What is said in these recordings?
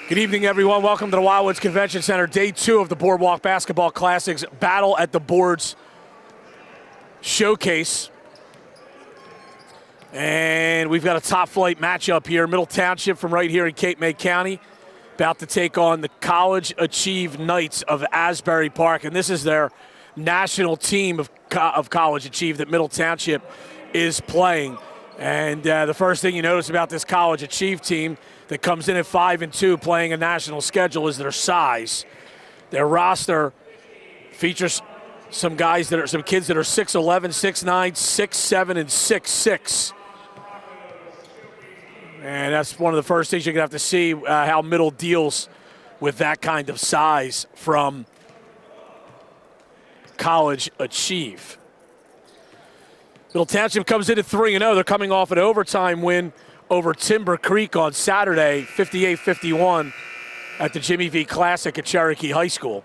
Good evening, everyone. Welcome to the Wildwood Convention Center, day 2 of the Boardwalk Basketball Classics Battle at the Boards Showcase. And we've got a top-flight matchup here. Middle Township from right here in Cape May County about to take on the College Achieve Knights of Asbury Park. And this is their national team of College Achieve that Middle Township is playing. And the first thing you notice about this College Achieve team that comes in at 5-2 playing a national schedule is their size. Their roster features some kids that are 6'11", 6'9", 6'7", and 6'6". And that's one of the first things you're going to have to see how Middle deals with that kind of size from College Achieve. Middle Township comes in at 3-0. They're coming off an overtime win over Timber Creek on Saturday, 58-51 at the Jimmy V Classic at Cherokee High School.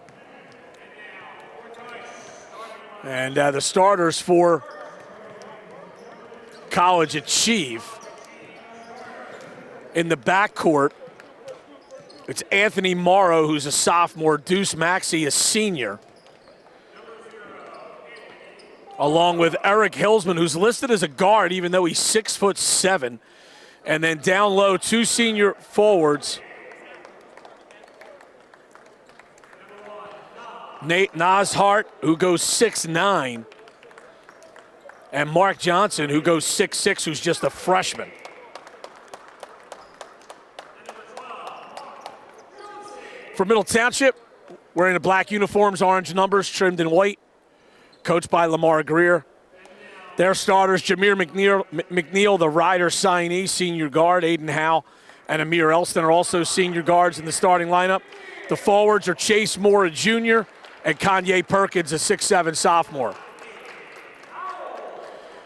And the starters for College Achieve in the backcourt, it's Anthony Morrow, who's a sophomore, Deuce Maxey, a senior, along with Erik Hilsman, who's listed as a guard even though he's 6'7". And then down low, 2 senior forwards, Nate Noshart, who goes 6'9", and Mark Johnson, who goes 6'6", who's just a freshman. For Middle Township, wearing the black uniforms, orange numbers, trimmed in white, coached by Lamar Greer. Their starters, Jameer McNeil, the Rider signee, senior guard, Aiden Howe, and Amir Elston are also senior guards in the starting lineup. The forwards are Chase Moore, a junior, and Kanye Perkins, a 6'7" sophomore.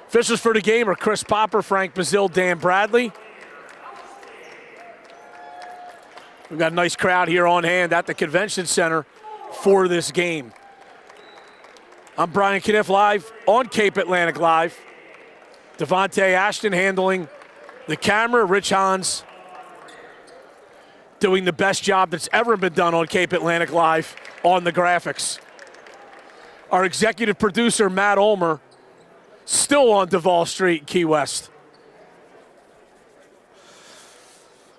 Officials for the game are Chris Popper, Frank Bazil, Dan Bradley. We've got a nice crowd here on hand at the Convention Center for this game. I'm Brian Kniff live on Cape Atlantic Live. Devontae Ashton handling the camera. Rich Hans doing the best job that's ever been done on Cape Atlantic Live on the graphics. Our executive producer, Matt Ulmer, still on Duval Street, Key West.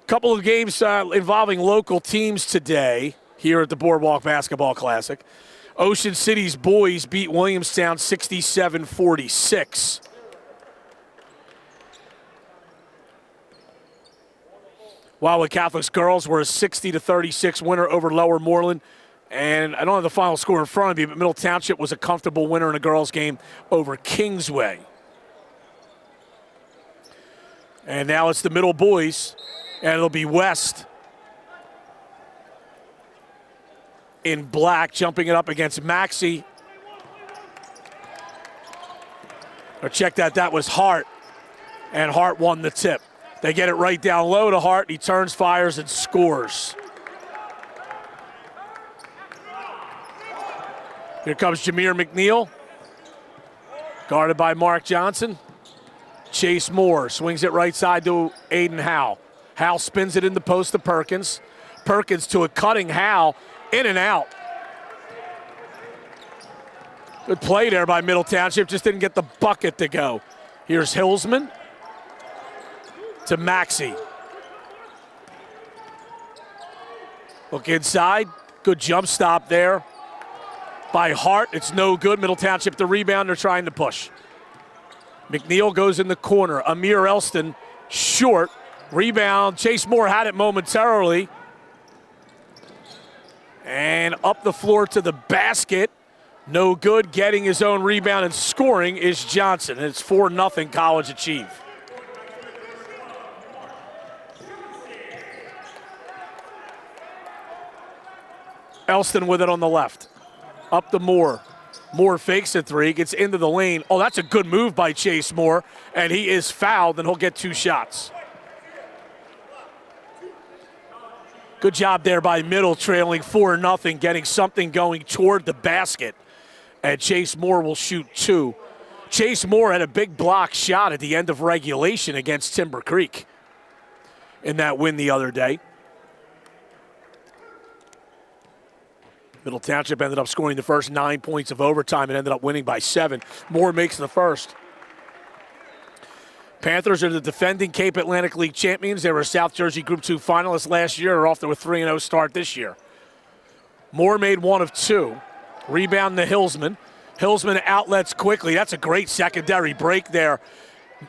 A couple of games involving local teams today here at the Boardwalk Basketball Classic. Ocean City's boys beat Williamstown 67-46. Wildwood Catholic's girls were a 60-36 winner over Lower Moreland. And I don't have the final score in front of me, but Middle Township was a comfortable winner in a girls' game over Kingsway. And now it's the Middle boys, and it'll be West in black, jumping it up against Maxey. Or check that was Hart, and Hart won the tip. They get it right down low to Hart. He turns, fires, and scores. Here comes Jameer McNeil, guarded by Mark Johnson. Chase Moore swings it right side to Aiden Howe. Howe spins it in the post to Perkins. Perkins to a cutting Howe. In and out. Good play there by Middle Township, just didn't get the bucket to go. Here's Hilsman to Maxey. Look inside, good jump stop there by Hart. It's no good. Middle Township the rebound, they're trying to push. McNeil goes in the corner. Amir Elston short. Rebound, Chase Moore had it momentarily. And up the floor to the basket. No good. Getting his own rebound and scoring is Johnson. And it's 4-0 College Achieve. Elston with it on the left. Up to Moore. Moore fakes a three, gets into the lane. Oh, that's a good move by Chase Moore. And he is fouled, and he'll get 2 shots. Good job there by Middle, trailing 4-0, getting something going toward the basket. And Chase Moore will shoot 2. Chase Moore had a big block shot at the end of regulation against Timber Creek in that win the other day. Middle Township ended up scoring the first 9 points of overtime and ended up winning by 7. Moore makes the first. Panthers are the defending Cape Atlantic League champions. They were South Jersey Group 2 finalists last year. Are off to a 3-0 start this year. Moore made 1 of 2. Rebound to Hillsman. Hillsman outlets quickly. That's a great secondary break there.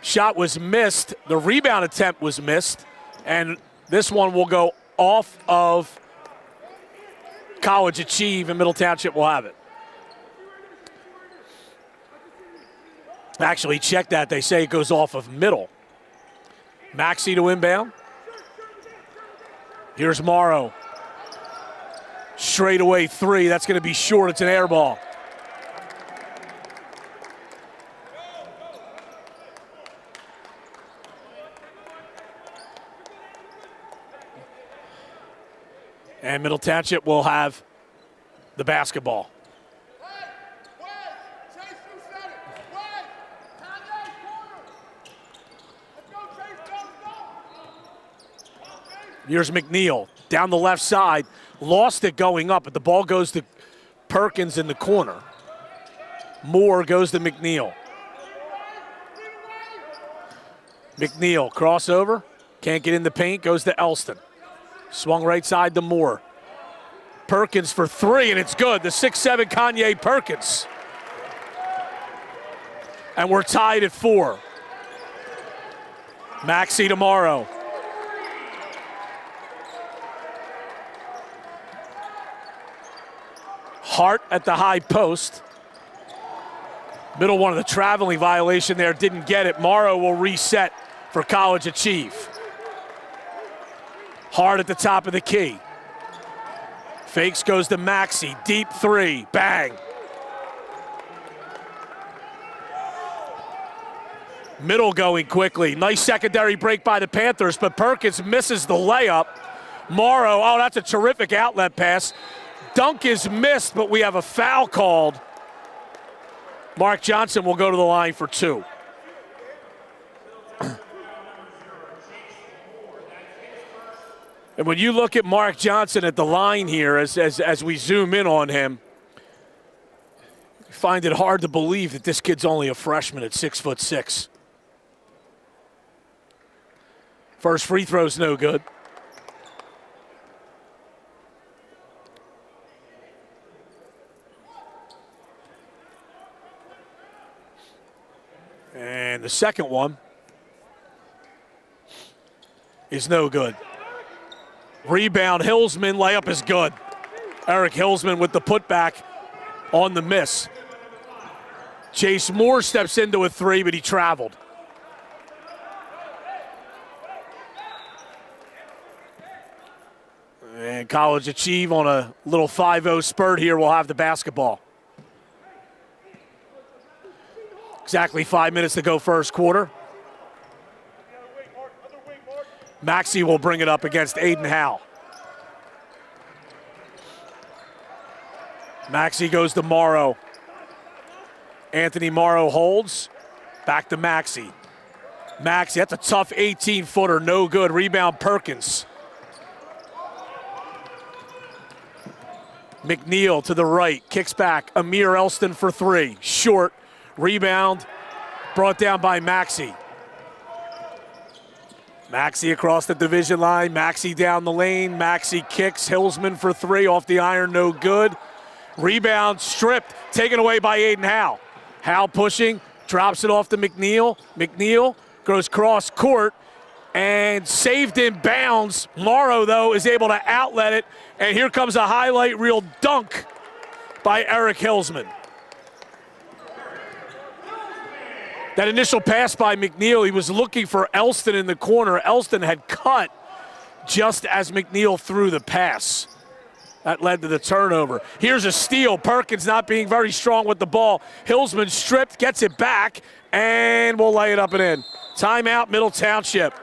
Shot was missed. The rebound attempt was missed. And this one will go off of College Achieve, and Middle Township will have it. Actually, check that. They say it goes off of Middle. Maxey to inbound. Here's Morrow. Straightaway 3. That's going to be short. It's an air ball. And Middle Township will have the basketball. Here's McNeil down the left side. Lost it going up, but the ball goes to Perkins in the corner. Moore goes to McNeil. McNeil crossover. Can't get in the paint. Goes to Elston. Swung right side to Moore. Perkins for 3, and it's good. The 6'7" Kanye Perkins. And we're tied at 4. Maxey tomorrow. Hart at the high post. Middle one of the traveling violation there, didn't get it. Morrow will reset for College Achieve. Hart at the top of the key. Fakes goes to Maxey, deep 3, bang. Middle going quickly. Nice secondary break by the Panthers, but Perkins misses the layup. Morrow, oh, that's a terrific outlet pass. Dunk is missed, but we have a foul called. Mark Johnson will go to the line for 2. And when you look at Mark Johnson at the line here, as we zoom in on him, you find it hard to believe that this kid's only a freshman at 6'6". First free throw's no good. And the second one is no good. Rebound, Hillsman, layup is good. Erik Hillsman with the putback on the miss. Chase Moore steps into a 3, but he traveled. And College Achieve on a little 5-0 spurt here will have the basketball. Exactly 5 minutes to go first quarter. Maxey will bring it up against Aiden Howe. Maxey goes to Morrow. Anthony Morrow holds. Back to Maxey. Maxey, that's a tough 18-footer, no good. Rebound Perkins. McNeil to the right, kicks back. Amir Elston for 3, short. Rebound brought down by Maxey. Maxey across the division line. Maxey down the lane. Maxey kicks. Hillsman for 3 off the iron. No good. Rebound stripped. Taken away by Aiden Howe. Howe pushing. Drops it off to McNeil. McNeil goes cross court and saved in bounds. Morrow, though, is able to outlet it. And here comes a highlight reel dunk by Erik Hillsman. That initial pass by McNeil, he was looking for Elston in the corner. Elston had cut just as McNeil threw the pass. That led to the turnover. Here's a steal. Perkins not being very strong with the ball. Hillsman stripped, gets it back, and we'll lay it up and in. Timeout, Middle Township.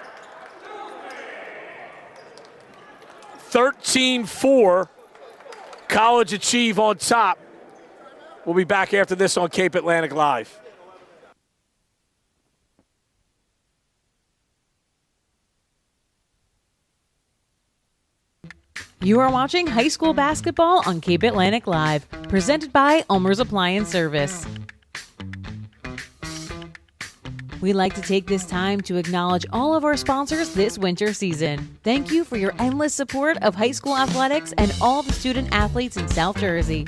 13-4, College Achieve on top. We'll be back after this on Cape Atlantic Live. You are watching high school basketball on Cape Atlantic Live, presented by Ulmer's Appliance Service. We'd like to take this time to acknowledge all of our sponsors this winter season. Thank you for your endless support of high school athletics and all the student athletes in South Jersey.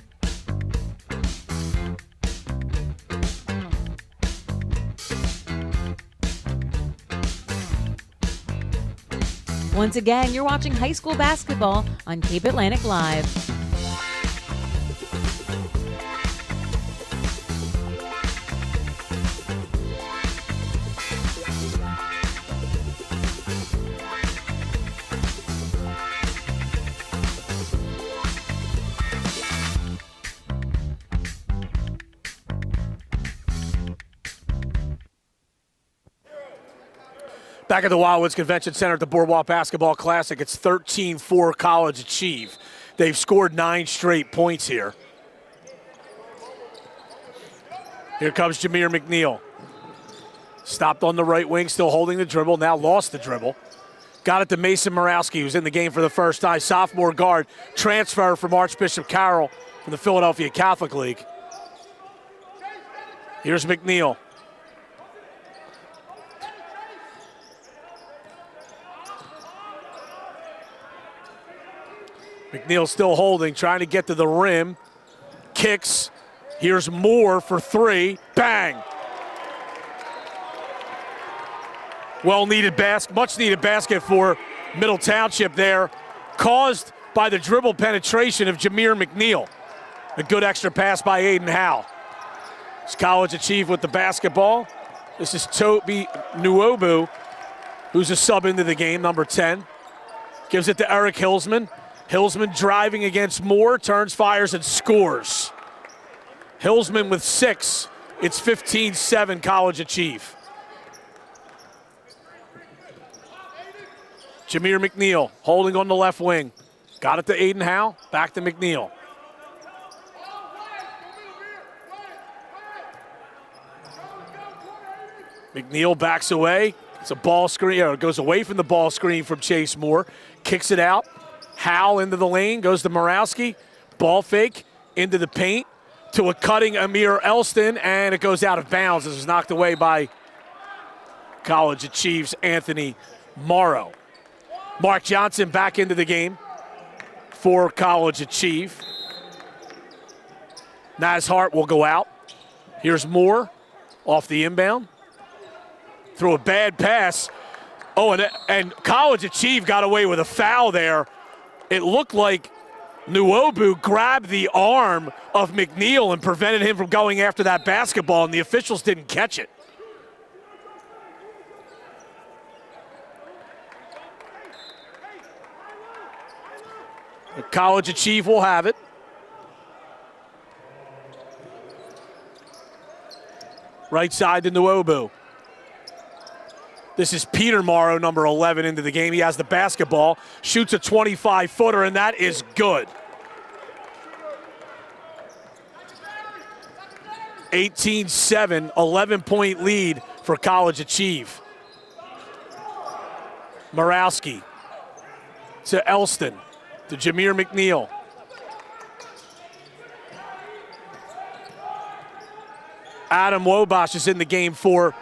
Once again, you're watching high school basketball on Cape Atlantic Live. Back at the Wildwood Convention Center at the Boardwalk Basketball Classic, it's 13-4 College Achieve. They've scored 9 straight points here. Here comes Jameer McNeil. Stopped on the right wing, still holding the dribble, now lost the dribble. Got it to Mason Morawski, who's in the game for the first time. Sophomore guard, transfer from Archbishop Carroll from the Philadelphia Catholic League. Here's McNeil. McNeil still holding, trying to get to the rim. Kicks. Here's Moore for 3. Bang! Much needed basket for Middle Township there, caused by the dribble penetration of Jameer McNeil. A good extra pass by Aiden Howe. It's College Achieve with the basketball. This is Toby Nuobu, who's a sub into the game, number 10. Gives it to Erik Hillsman. Hillsman driving against Moore, turns, fires, and scores. Hillsman with 6. It's 15-7 College Achieve. Jameer McNeil holding on the left wing. Got it to Aiden Howe, back to McNeil. McNeil backs away. It's a ball screen, or it goes away from the ball screen from Chase Moore. Kicks it out. Howell into the lane, goes to Morawski. Ball fake into the paint to a cutting Amir Elston, and it goes out of bounds. This was knocked away by College Achieve's Anthony Morrow. Mark Johnson back into the game for College Achieve. Naz Hart will go out. Here's Moore off the inbound. Through a bad pass. Oh, and College Achieve got away with a foul there. It looked like Nuobu grabbed the arm of McNeil and prevented him from going after that basketball, and the officials didn't catch it. The College Achieve will have it. Right side to Nuobu. This is Peter Morrow, number 11, into the game. He has the basketball, shoots a 25-footer, and that is good. 18-7, 11-point lead for College Achieve. Morawski to Elston, to Jameer McNeil. Adam Wobosh is in the game for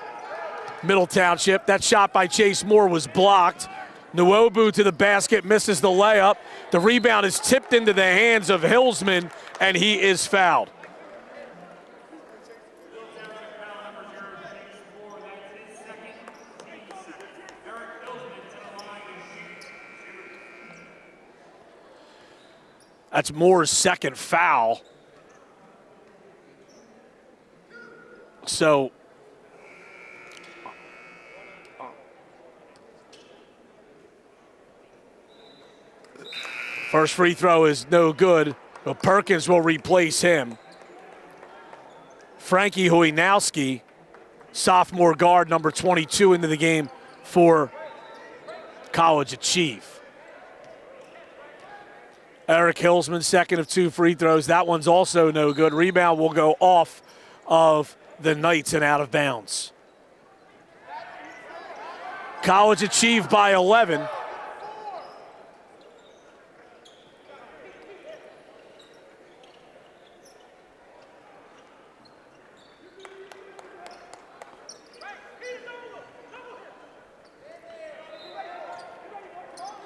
Middle Township. That shot by Chase Moore was blocked. Nuobu to the basket, misses the layup. The rebound is tipped into the hands of Hillsman, and he is fouled. That's Moore's second foul. So first free throw is no good, but Perkins will replace him. Frankie Huinowski, sophomore guard, number 22, into the game for College Achieve. Erik Hillsman, second of 2 free throws. That one's also no good. Rebound will go off of the Knights and out of bounds. College Achieve by 11.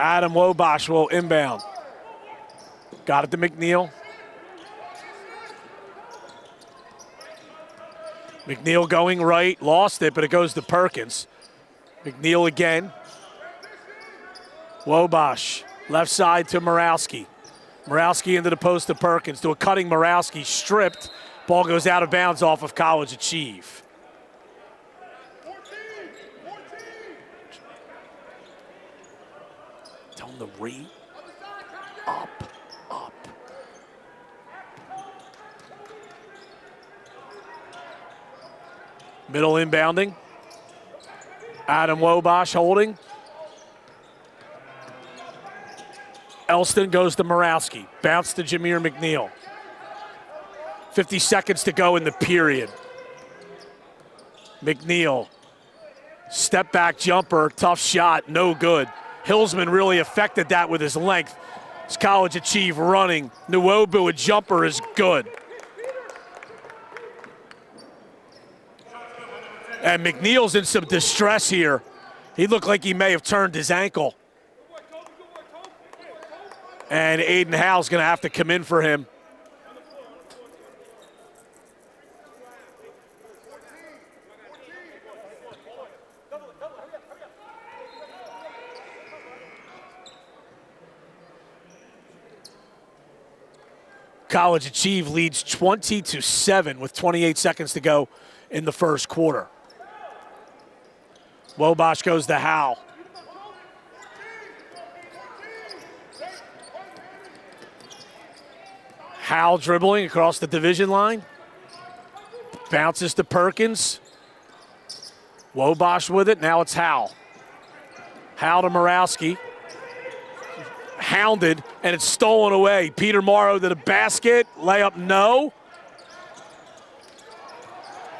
Adam Wobosh will inbound. Got it to McNeil. McNeil going right, lost it, but it goes to Perkins. McNeil again. Wobosh, left side to Morawski. Morawski into the post to Perkins, to a cutting Morawski, stripped. Ball goes out of bounds off of College Achieve. Tell him the rate. Up. Middle inbounding. Adam Wobosh holding. Elston goes to Morawski. Bounce to Jameer McNeil. 50 seconds to go in the period. McNeil. Step back jumper. Tough shot. No good. Hillsman really affected that with his length. It's College Achieve running. Nwobu, a jumper, is good. And McNeil's in some distress here. He looked like he may have turned his ankle. And Aiden Howell's going to have to come in for him. College Achieve leads 20-7 with 28 seconds to go in the first quarter. Wobosh goes to Howell. Howell dribbling across the division line. Bounces to Perkins. Wobosh with it. Now it's Howell. Howell to Morawski. Hounded, and it's stolen away. Peter Morrow to the basket. Layup, no.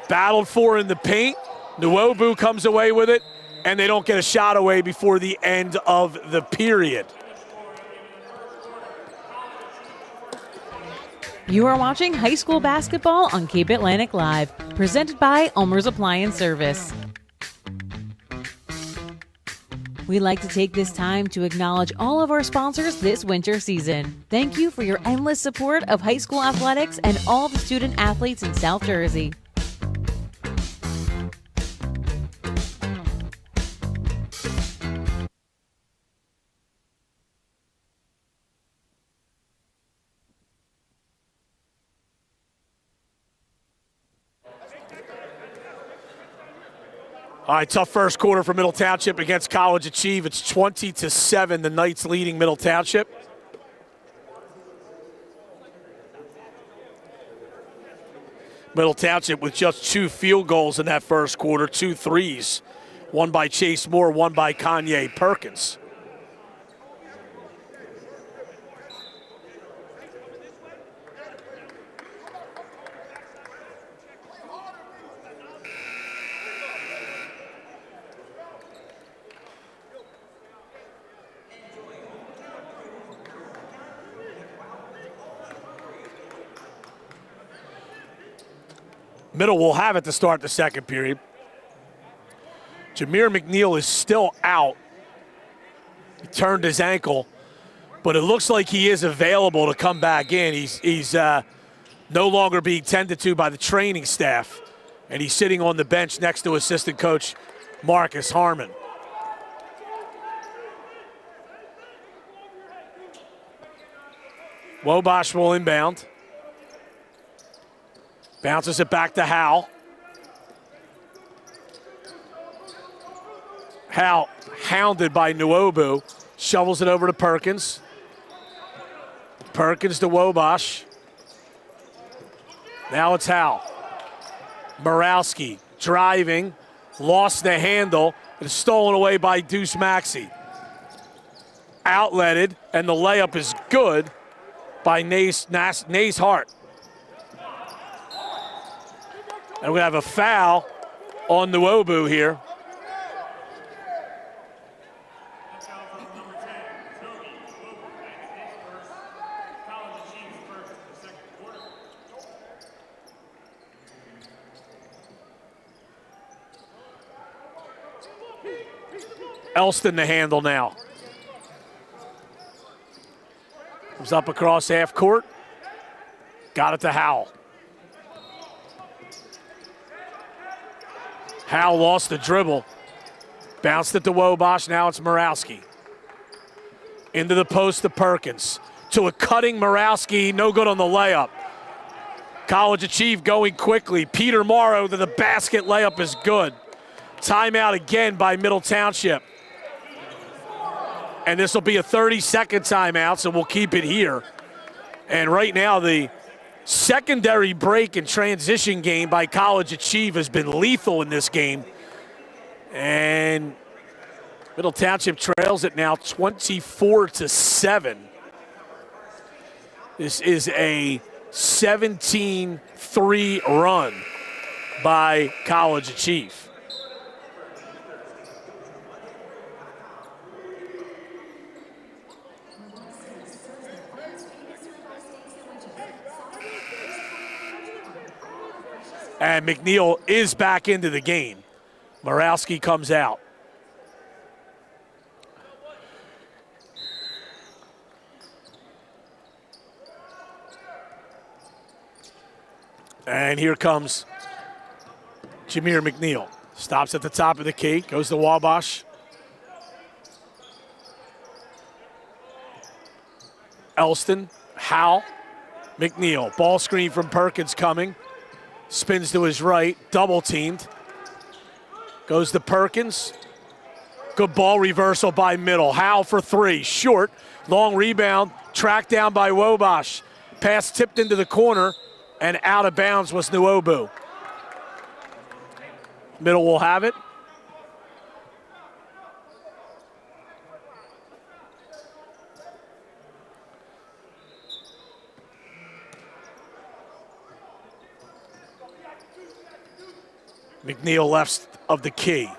Battled for in the paint. Nwobu comes away with it, and they don't get a shot away before the end of the period. You are watching high school basketball on Cape Atlantic Live, presented by Ulmer's Appliance Service. We'd like to take this time to acknowledge all of our sponsors this winter season. Thank you for your endless support of high school athletics and all the student athletes in South Jersey. All right, tough first quarter for Middle Township against College Achieve. It's 20-7, the Knights leading Middle Township. Middle Township with just 2 field goals in that first quarter, 2 threes. One by Chase Moore, one by Kanye Perkins. Middle will have it to start the second period. Jameer McNeil is still out. He turned his ankle, but it looks like he is available to come back in. He's no longer being tended to by the training staff, and he's sitting on the bench next to assistant coach Marcus Harmon. Wobosh will inbound. Bounces it back to Howell. Howell, hounded by Nwobu, shovels it over to Perkins. Perkins to Wobosh. Now it's Howell. Morawski driving, lost the handle, and stolen away by Deuce Maxey. Outletted, and the layup is good by Nace Hart. And we have a foul on Nwobu here. Elston the handle now. Comes up across half court. Got it to Howell. Howell lost the dribble. Bounced it to Wobosh. Now it's Morawski. Into the post to Perkins. To a cutting Morawski. No good on the layup. College Achieve going quickly. Peter Morrow to the basket. Layup is good. Timeout again by Middle Township. And this will be a 30-second timeout, so we'll keep it here. And right now, the secondary break and transition game by College Achieve has been lethal in this game. And Middle Township trails it now 24-7. This is a 17-3 run by College Achieve. And McNeil is back into the game. Morawski comes out. And here comes Jameer McNeil. Stops at the top of the key, goes to Wabash. Elston, Howell, McNeil. Ball screen from Perkins coming. Spins to his right, double teamed. Goes to Perkins. Good ball reversal by Middle. Howell for three, short. Long rebound, tracked down by Wobosh. Pass tipped into the corner, and out of bounds was Nwobu. Middle will have it. McNeil left of the key.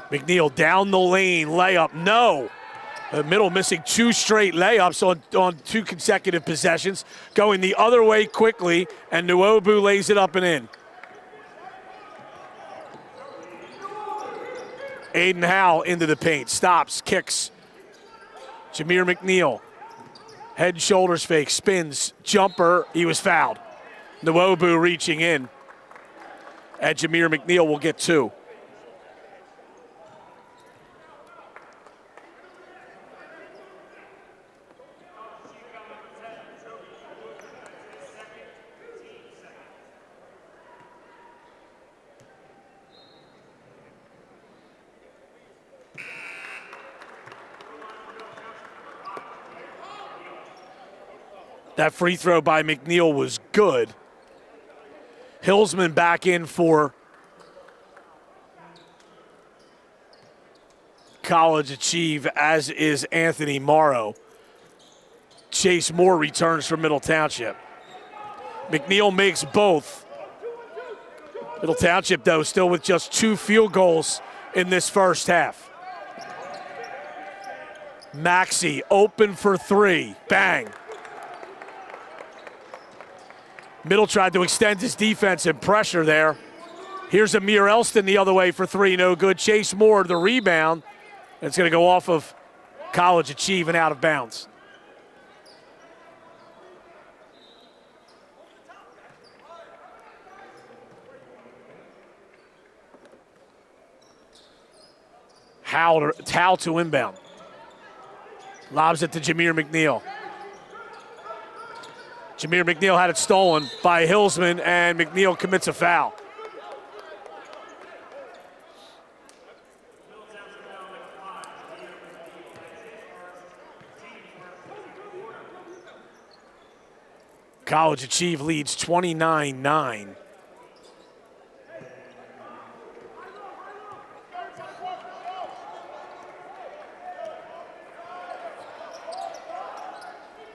McNeil down the lane, layup, no. The Middle missing two straight layups on two consecutive possessions. Going the other way quickly, and Nwobu lays it up and in. Aiden Howell into the paint, stops, kicks. Jameer McNeil, head and shoulders fake, spins, jumper, he was fouled. Nwobu reaching in, and Jameer McNeil will get two. That free throw by McNeil was good. Hillsman back in for College Achieve, as is Anthony Morrow. Chase Moore returns from Middle Township. McNeil makes both. Middle Township, though, still with just 2 field goals in this first half. Maxey open for three. Bang. Middle tried to extend his defense and pressure there. Here's Amir Elston the other way for three, no good. Chase Moore, the rebound. It's going to go off of College Achieve and out of bounds. Howell to inbound. Lobs it to Jameer McNeil. Jameer McNeil had it stolen by Hillsman, and McNeil commits a foul. College Achieve leads 29-9.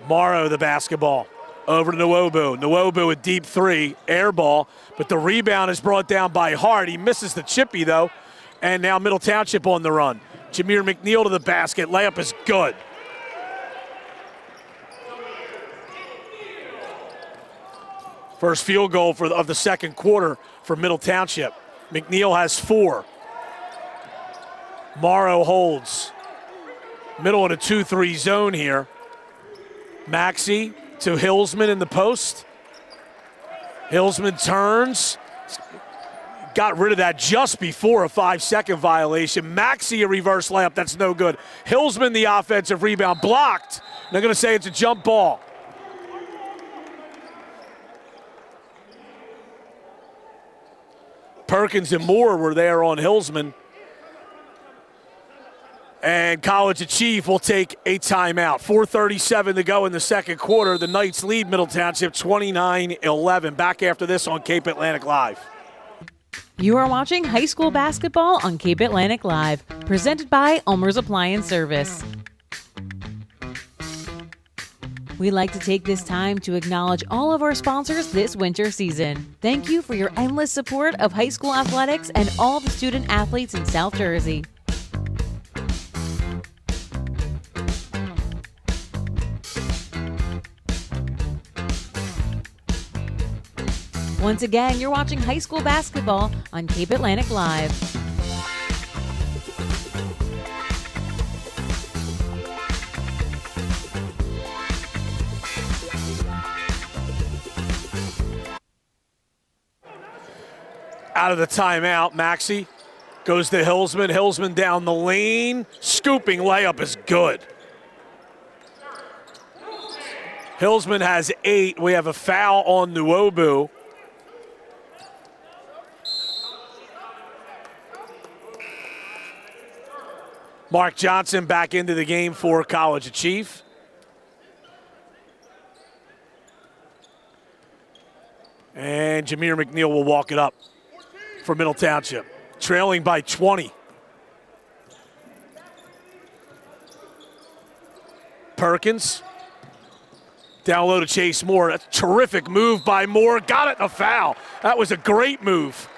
Morrow the basketball. Over to Nwobu. Nwobu a deep three, air ball, but the rebound is brought down by Hart. He misses the chippy, though, and now Middle Township on the run. Jameer McNeil to the basket. Layup is good. First field goal of the second quarter for Middle Township. McNeil has 4. Morrow holds. Middle in a 2-3 zone here. Maxey to Hillsman in the post. Hillsman turns. Got rid of that just before a 5-second violation. Maxey a reverse layup, that's no good. Hillsman the offensive rebound, blocked. They're gonna say it's a jump ball. Perkins and Moore were there on Hillsman. And College Achieve will take a timeout. 4:37 to go in the second quarter. The Knights lead Middle Township 29-11. Back after this on Cape Atlantic Live. You are watching high school basketball on Cape Atlantic Live, presented by Ulmer's Appliance Service. We'd like to take this time to acknowledge all of our sponsors this winter season. Thank you for your endless support of high school athletics and all the student athletes in South Jersey. Once again, you're watching high school basketball on Cape Atlantic Live. Out of the timeout, Maxey goes to Hillsman. Hillsman down the lane. Scooping layup is good. Hillsman has 8. We have a foul on Nuobu. Mark Johnson back into the game for College Achieve. And Jameer McNeil will walk it up for Middle Township, trailing by 20. Perkins, down low to Chase Moore. That's a terrific move by Moore. Got it, a foul. That was a great move.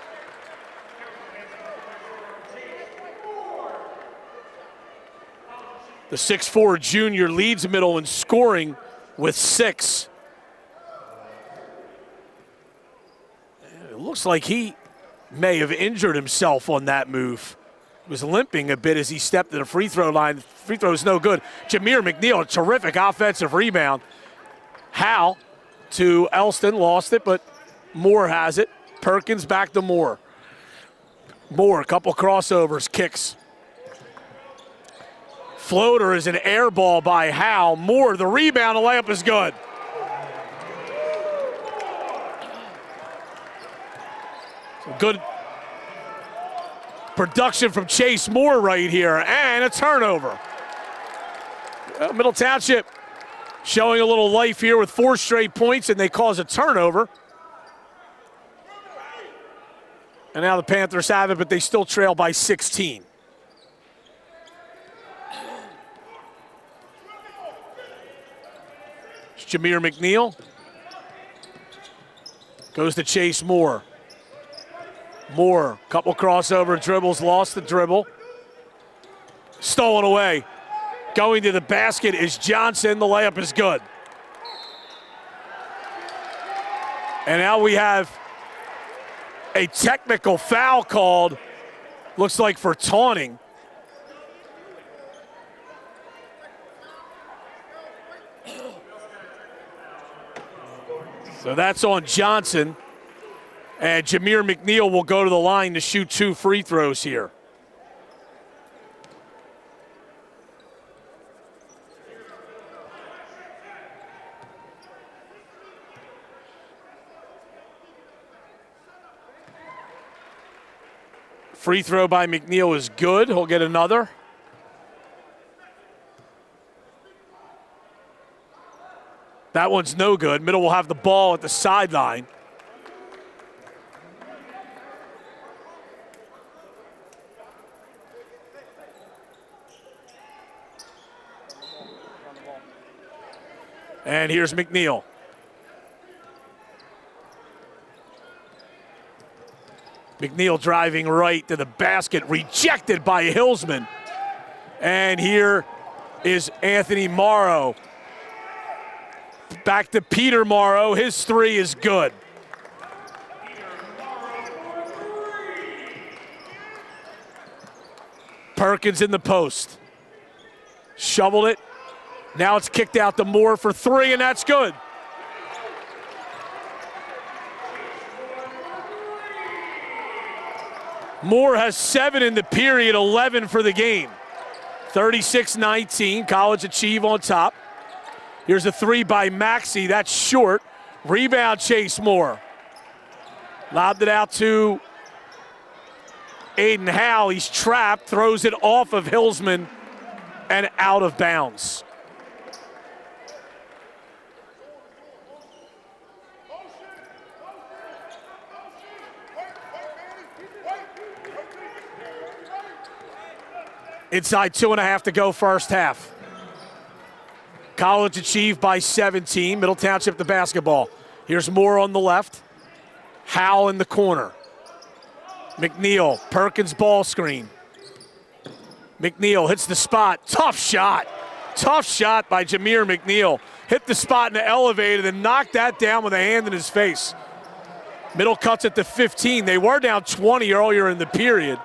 The 6'4 junior leads Middle in scoring with 6. It looks like he may have injured himself on that move. He was limping a bit as he stepped to the free throw line. Free throw is no good. Jameer McNeil, a terrific offensive rebound. Hal to Elston, lost it, but Moore has it. Perkins back to Moore. Moore, a couple crossovers, kicks. Floater is an air ball by Hal. Moore, the rebound, the layup is good. Good production from Chase Moore right here, and a turnover. Middle Township showing a little life here with 4 straight points, and they cause a turnover. And now the Panthers have it, but they still trail by 16. Jameer McNeil goes to Chase Moore. Moore, couple crossover dribbles, lost the dribble. Stolen away. Going to the basket is Johnson. The layup is good. And now we have a technical foul called, looks like for taunting. So that's on Johnson. And Jameer McNeil will go to the line to shoot 2 free throws here. Free throw by McNeil is good. He'll get another. That one's no good. Middle will have the ball at the sideline. And here's McNeil. McNeil driving right to the basket, rejected by Hillsman. And here is Anthony Morrow. Back to Peter Morrow. His 3 is good. Perkins in the post. Shoveled it. Now it's kicked out to Moore for three, and that's good. Moore has 7 in the period, 11 for the game. 36-19, College Achieve on top. Here's a three by Maxey, that's short. Rebound Chase Moore. Lobbed it out to Aiden Howe, he's trapped, throws it off of Hillsman and out of bounds. Inside 2.5 to go first half. College Achieved by 17. Middle Township the basketball. Here's Moore on the left. Howell in the corner. McNeil, Perkins ball screen. McNeil hits the spot. Tough shot. Tough shot by Jameer McNeil. Hit the spot in the elevator, then knocked that down with a hand in his face. Middle cuts it to 15. They were down 20 earlier in the period.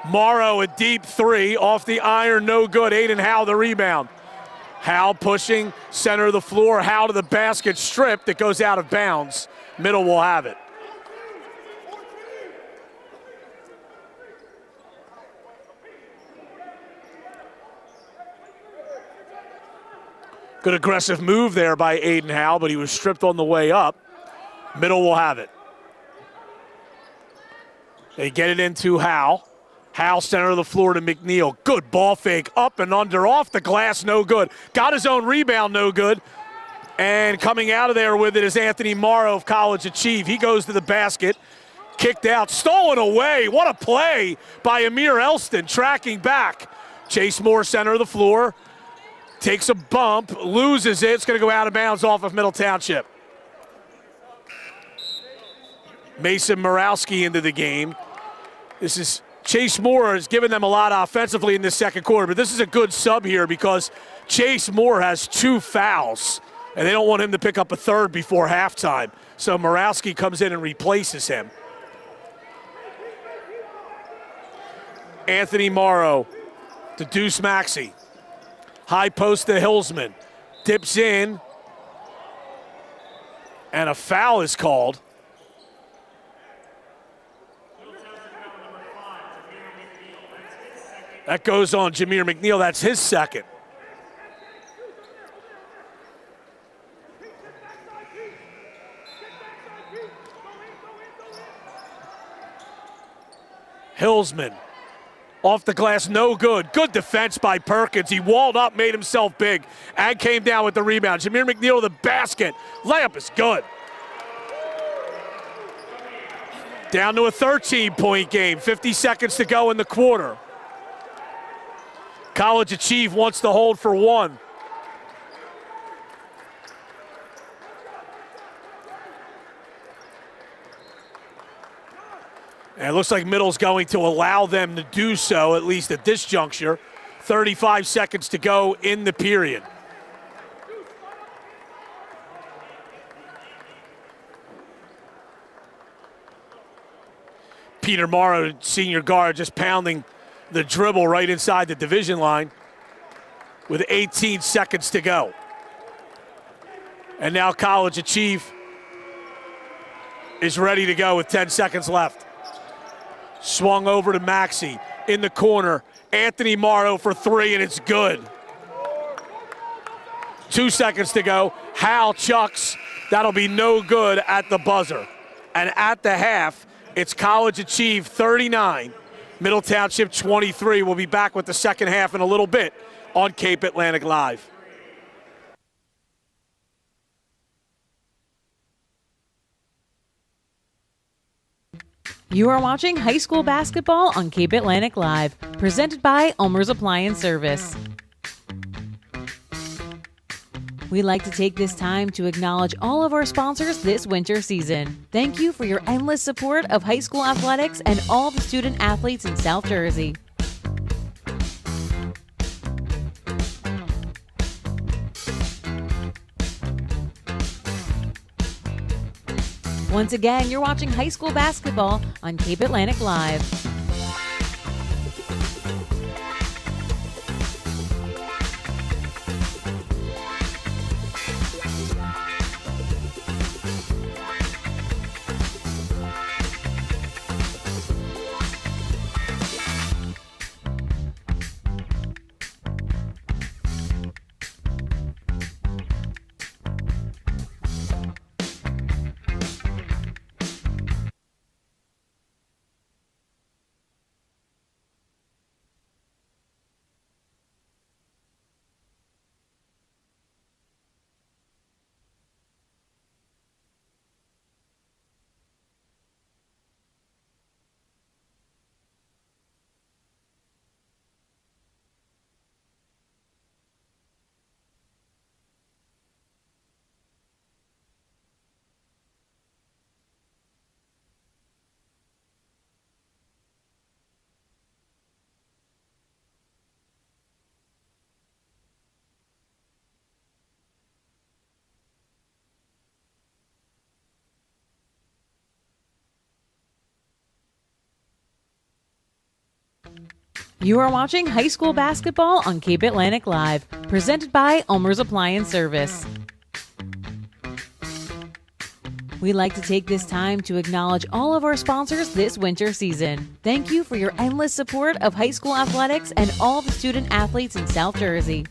Morrow, a deep three, off the iron, no good. Aiden Howe, the rebound. Howe pushing, center of the floor. Howe to the basket, stripped. It goes out of bounds. Middle will have it. Good aggressive move there by Aiden Howe, but he was stripped on the way up. Middle will have it. They get it into Howe. Howe, center of the floor to McNeil. Good ball fake, up and under, off the glass, no good. Got his own rebound, no good. And coming out of there with it is Anthony Morrow of College Achieve. He goes to the basket, kicked out, stolen away. What a play by Amir Elston, tracking back. Chase Moore, center of the floor, takes a bump, loses it. It's going to go out of bounds off of Middle Township. Mason Morawski into the game. This is Chase Moore has given them a lot offensively in this second quarter, but this is a good sub here because Chase Moore has 2 fouls, and they don't want him to pick up a third before halftime. So Morawski comes in and replaces him. Anthony Morrow to Deuce Maxey. High post to Hillsman. Dips in, and a foul is called. That goes on Jameer McNeil. That's his second. Hillsman. Off the glass, no good. Good defense by Perkins. He walled up, made himself big, and came down with the rebound. Jameer McNeil to the basket. Layup is good. Down to a 13-point game. 50 seconds to go in the quarter. College Achieve wants to hold for one. And it looks like Middle's going to allow them to do so, at least at this juncture. 35 seconds to go in the period. Peter Morrow, senior guard, just pounding the dribble right inside the division line with 18 seconds to go. And now College Achieve is ready to go with 10 seconds left. Swung over to Maxey in the corner. Anthony Morrow for three, and it's good. 2 seconds to go. Hal chucks. That'll be no good at the buzzer. And at the half, it's College Achieve 39. Middle Township 23. We'll be back with the second half in a little bit on Cape Atlantic Live. You are watching high school basketball on Cape Atlantic Live, presented by Ulmer's Appliance Service. We'd like to take this time to acknowledge all of our sponsors this winter season. Thank you for your endless support of high school athletics and all the student athletes in South Jersey. Once again, you're watching high school basketball on Cape Atlantic Live. You are watching high school basketball on Cape Atlantic Live, presented by Ulmer's Appliance Service. We'd like to take this time to acknowledge all of our sponsors this winter season. Thank you for your endless support of high school athletics and all the student athletes in South Jersey.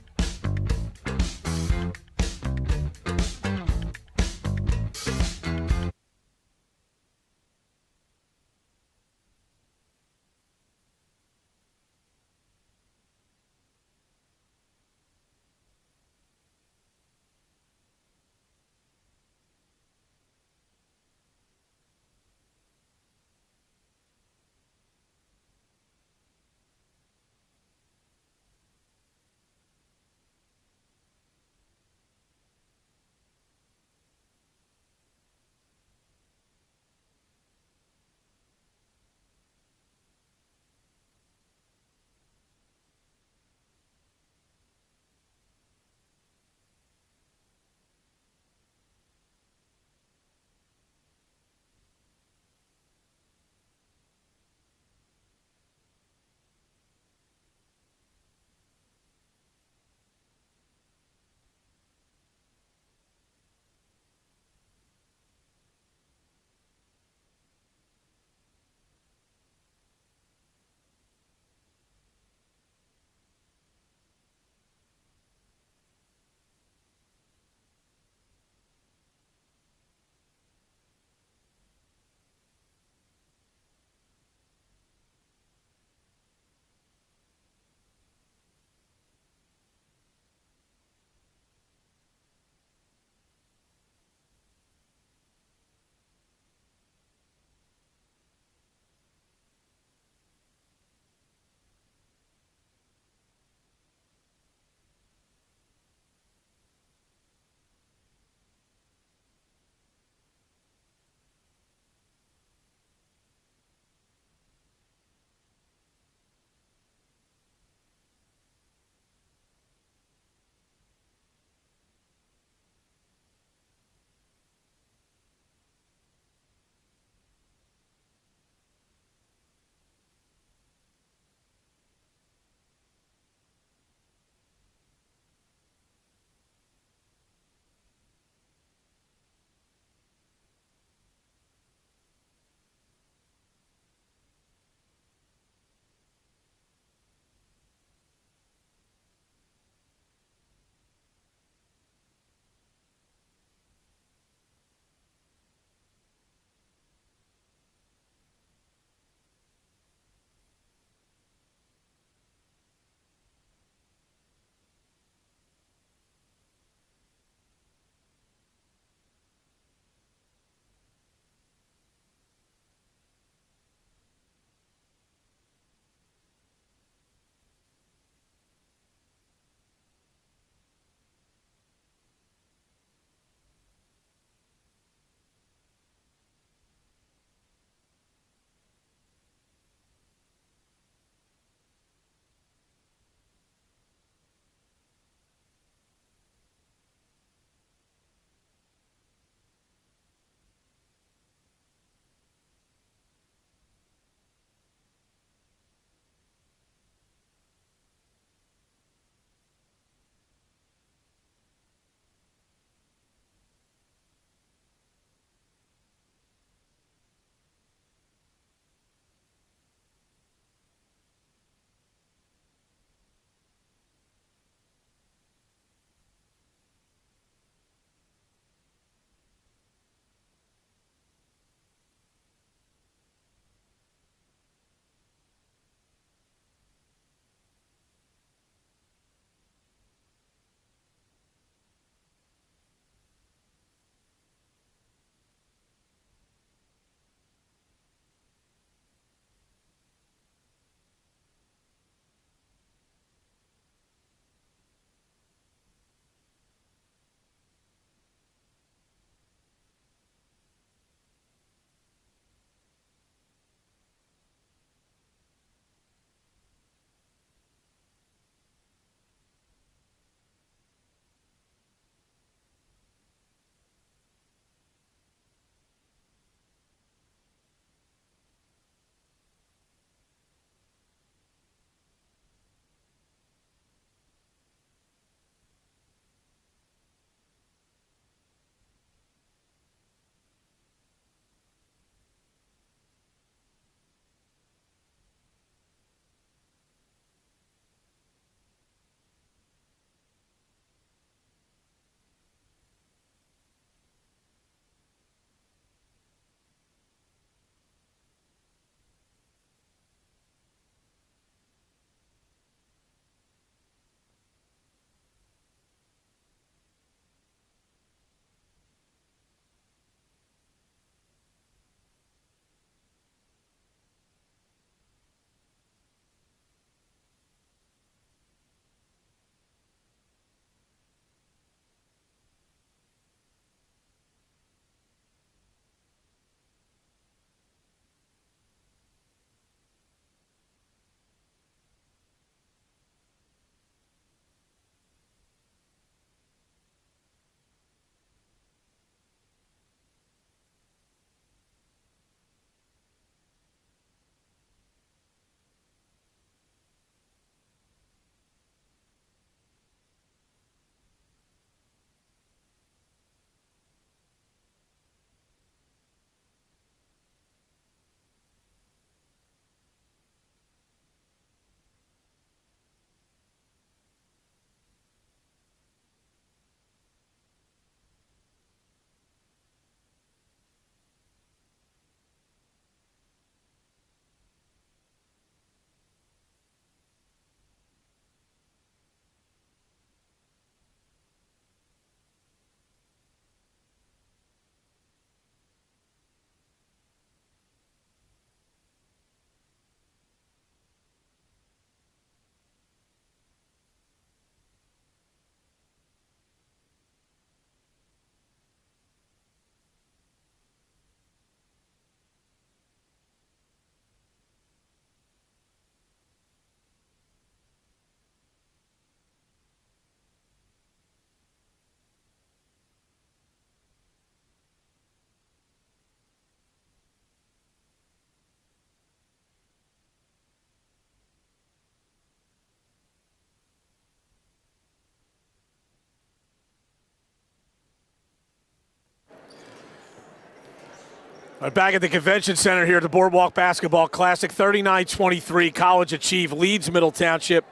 Right back at the Convention Center here at the Boardwalk Basketball Classic, 39-23, College Achieve leads Middle Township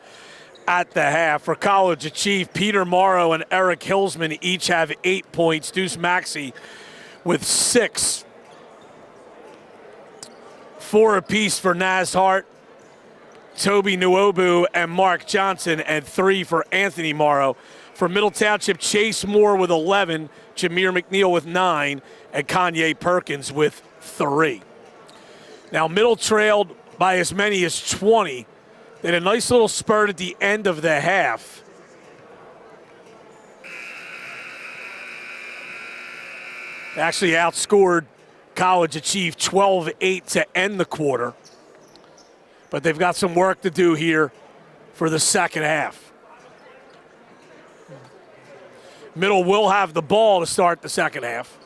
at the half. For College Achieve, Peter Morrow and Erik Hilsman each have 8 points. Deuce Maxey with 6. 4 apiece for Naz Hart, Toby Nwobu, and Mark Johnson, and 3 for Anthony Morrow. For Middle Township, Chase Moore with 11, Jameer McNeil with 9, and Kanye Perkins with 3. Now, Middle trailed by as many as 20. They had a nice little spurt at the end of the half. They actually outscored College Achieve 12-8 to end the quarter. But they've got some work to do here for the second half. Middle will have the ball to start the second half.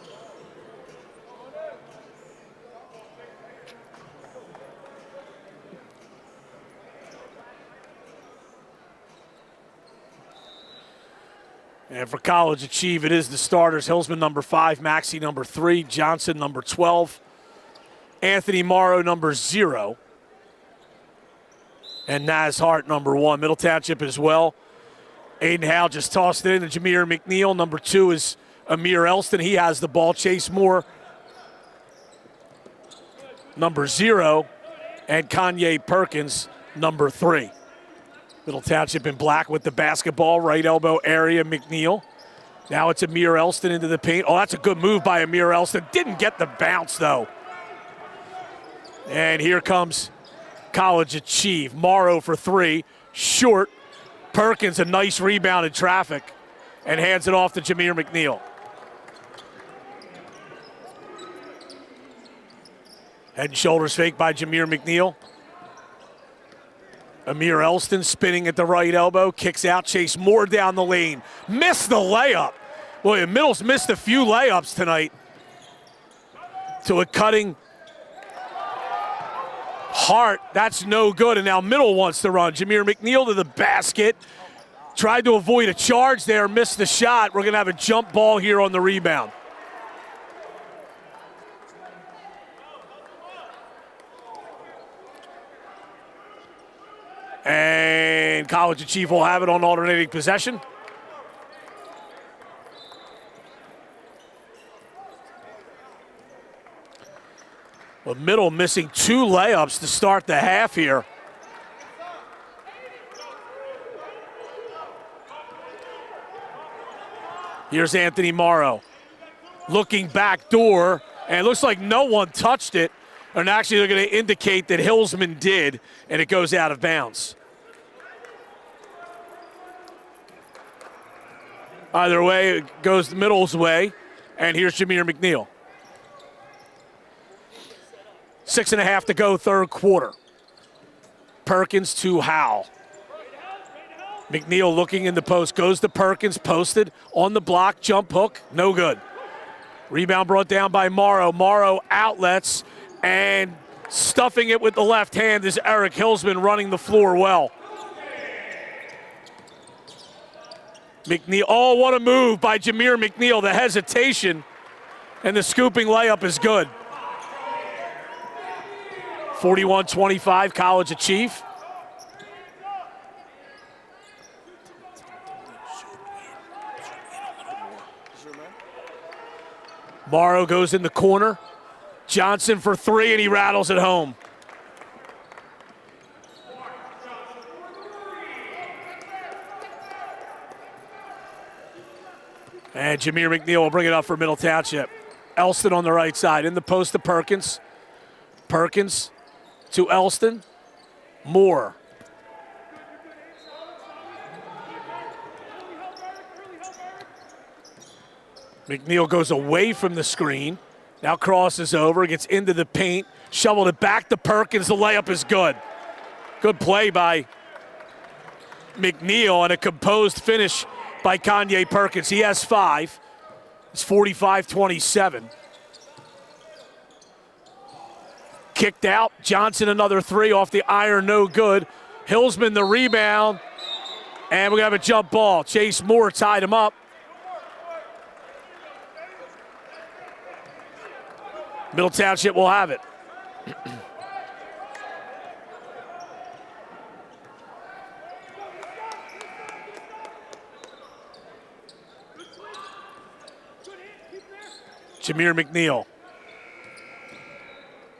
And for College Achieve, it is the starters. Hilsman, number 5, Maxey, number 3, Johnson, number 12, Anthony Morrow, number 0, and Naz Hart, number 1. Middle Township as well. Aiden Howe just tossed it in to Jameer McNeil. Number 2 is Amir Elston. He has the ball. Chase Moore, number 0, and Kanye Perkins, number 3. Middle Township in black with the basketball, right elbow area, McNeil. Now it's Amir Elston into the paint. Oh, that's a good move by Amir Elston. Didn't get the bounce, though. And here comes College Achieve. Morrow for 3, short. Perkins, a nice rebound in traffic, and hands it off to Jameer McNeil. Head and shoulders fake by Jameer McNeil. Amir Elston spinning at the right elbow, kicks out, Chase Moore down the lane. Missed the layup. Boy, Middle's missed a few layups tonight. To a cutting Hart, that's no good, and now Middle wants to run. Jameer McNeil to the basket. Tried to avoid a charge there, missed the shot. We're going to have a jump ball here on the rebound. And College Achieve will have it on alternating possession. Well, Middle missing 2 layups to start the half here. Here's Anthony Morrow looking back door, and it looks like no one touched it. And actually, they're going to indicate that Hilsman did, and it goes out of bounds. Either way, it goes the Middle's way, and here's Jameer McNeil. 6.5 to go, third quarter. Perkins to Howell. McNeil looking in the post, goes to Perkins, posted on the block, jump hook, no good. Rebound brought down by Morrow. Morrow outlets, and stuffing it with the left hand is Erik Hilsman, running the floor well. McNeil, oh, what a move by Jameer McNeil. The hesitation and the scooping layup is good. 41-25, College Achieve. Morrow goes in the corner. Johnson for 3, and he rattles it home. And Jameer McNeil will bring it up for Middle Township. Elston on the right side, in the post to Perkins. Perkins to Elston. Moore. McNeil goes away from the screen. Now crosses over, gets into the paint, shoveled it back to Perkins. The layup is good. Good play by McNeil and a composed finish by Kanye Perkins. He has 5. It's 45-27. Kicked out. Johnson another 3 off the iron, no good. Hilsman the rebound. And we're going to have a jump ball. Chase Moore tied him up. Middle Township will have it. Jameer McNeil.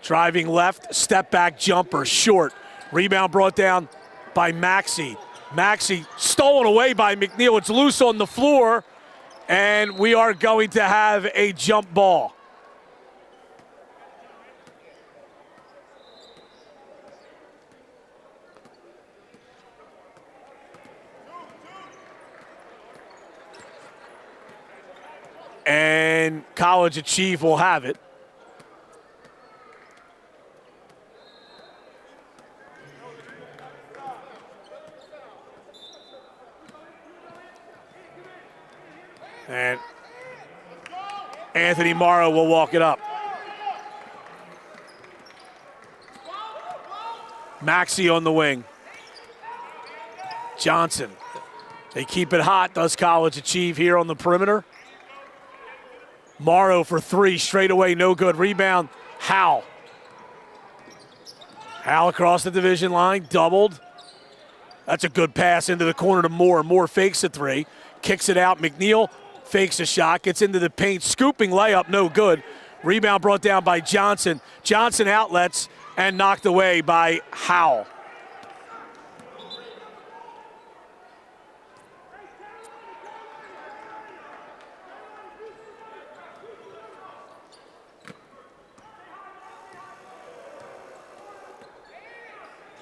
Driving left, step back jumper, short. Rebound brought down by Maxey. Maxey stolen away by McNeil. It's loose on the floor, and we are going to have a jump ball. And College Achieve will have it. And Anthony Morrow will walk it up. Maxey on the wing. Johnson. They keep it hot, does College Achieve here on the perimeter. Morrow for three, straight away, no good. Rebound, Howell. Howell across the division line, doubled. That's a good pass into the corner to Moore. Moore fakes a three, kicks it out. McNeil fakes a shot, gets into the paint, scooping layup, no good. Rebound brought down by Johnson. Johnson outlets and knocked away by Howell.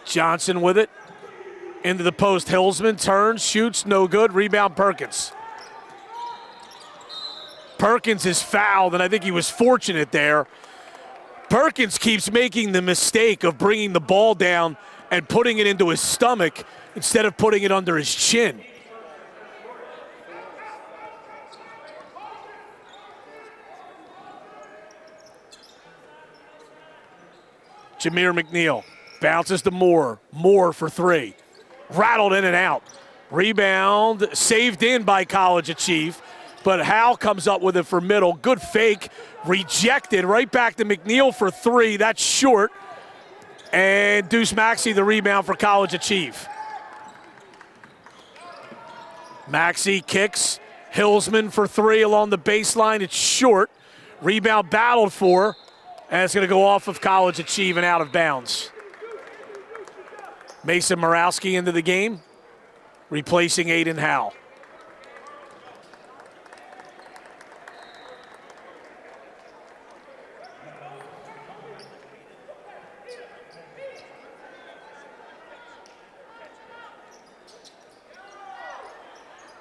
Johnson with it. Into the post. Hillsman turns, shoots, no good. Rebound Perkins. Perkins is fouled, and I think he was fortunate there. Perkins keeps making the mistake of bringing the ball down and putting it into his stomach instead of putting it under his chin. Jameer McNeil. Bounces to Moore. Moore for three. Rattled in and out. Rebound saved in by College Achieve, but Howell comes up with it for middle. Good fake. Rejected. Right back to McNeil for three. That's short. And Deuce Maxey the rebound for College Achieve. Maxey kicks. Hillsman for three along the baseline. It's short. Rebound battled for, and it's going to go off of College Achieve and out of bounds. Mason Morawski into the game, replacing Aiden Howell.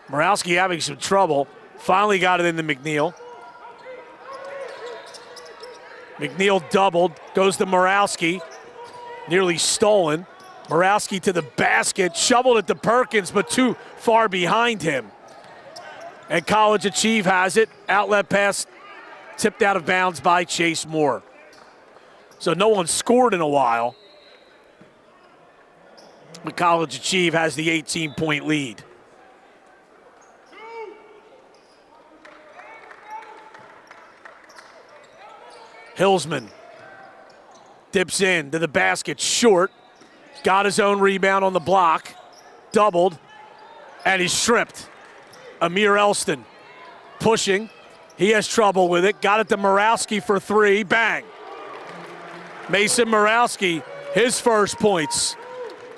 Morawski having some trouble. Finally got it into McNeil. McNeil doubled, goes to Morawski. Nearly stolen. Morawski to the basket, shoveled it to Perkins, but too far behind him. And College Achieve has it. Outlet pass tipped out of bounds by Chase Moore. So no one scored in a while. But College Achieve has the 18-point lead. Hillsman dips in to the basket, short. Got his own rebound on the block, doubled, and he's stripped. Amir Elston pushing. He has trouble with it. Got it to Morawski for three. Bang. Mason Morawski, his first points.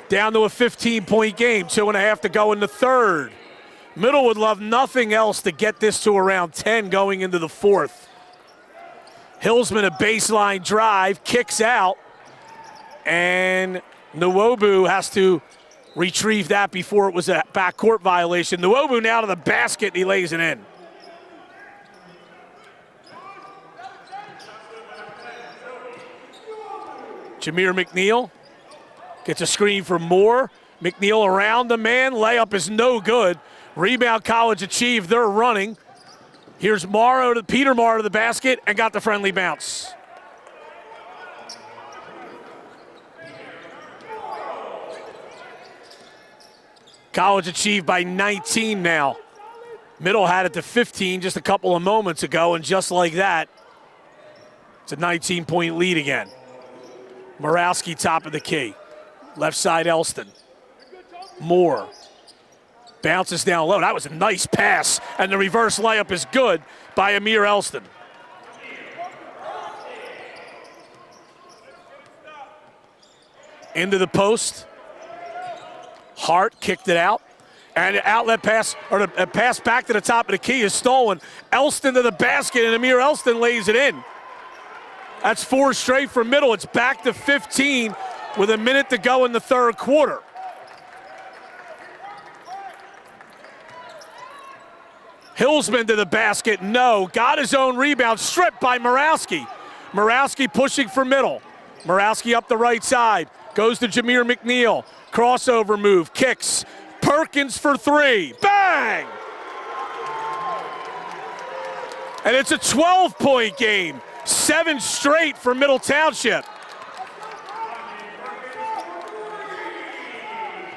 Down to a 15-point game. 2.5 to go in the third. Middle would love nothing else to get this to around 10 going into the fourth. Hillsman a baseline drive, kicks out, and Nwobu has to retrieve that before it was a backcourt violation. Nwobu now to the basket, and he lays it in. Jameer McNeil gets a screen for Moore. McNeil around the man. Layup is no good. Rebound College Achieve. They're running. Here's Peter Morrow to the basket and got the friendly bounce. College Achieve by 19 now. Middle had it to 15 just a couple of moments ago, and just like that, It's a 19-point lead again. Morawski top of the key. Left side Elston. Moore. Bounces down low. That was a nice pass, and the reverse layup is good by Amir Elston. Into the post. Hart kicked it out. And an outlet pass, or a pass back to the top of the key is stolen. Elston to the basket, and Amir Elston lays it in. That's 4 straight for Middle. It's back to 15 with a minute to go in the third quarter. Hillsman to the basket, no. Got his own rebound, stripped by Morawski. Morawski pushing for Middle. Morawski up the right side, goes to Jameer McNeil. Crossover move, kicks. Perkins for 3, bang! And it's a 12-point game. 7 straight for Middle Township.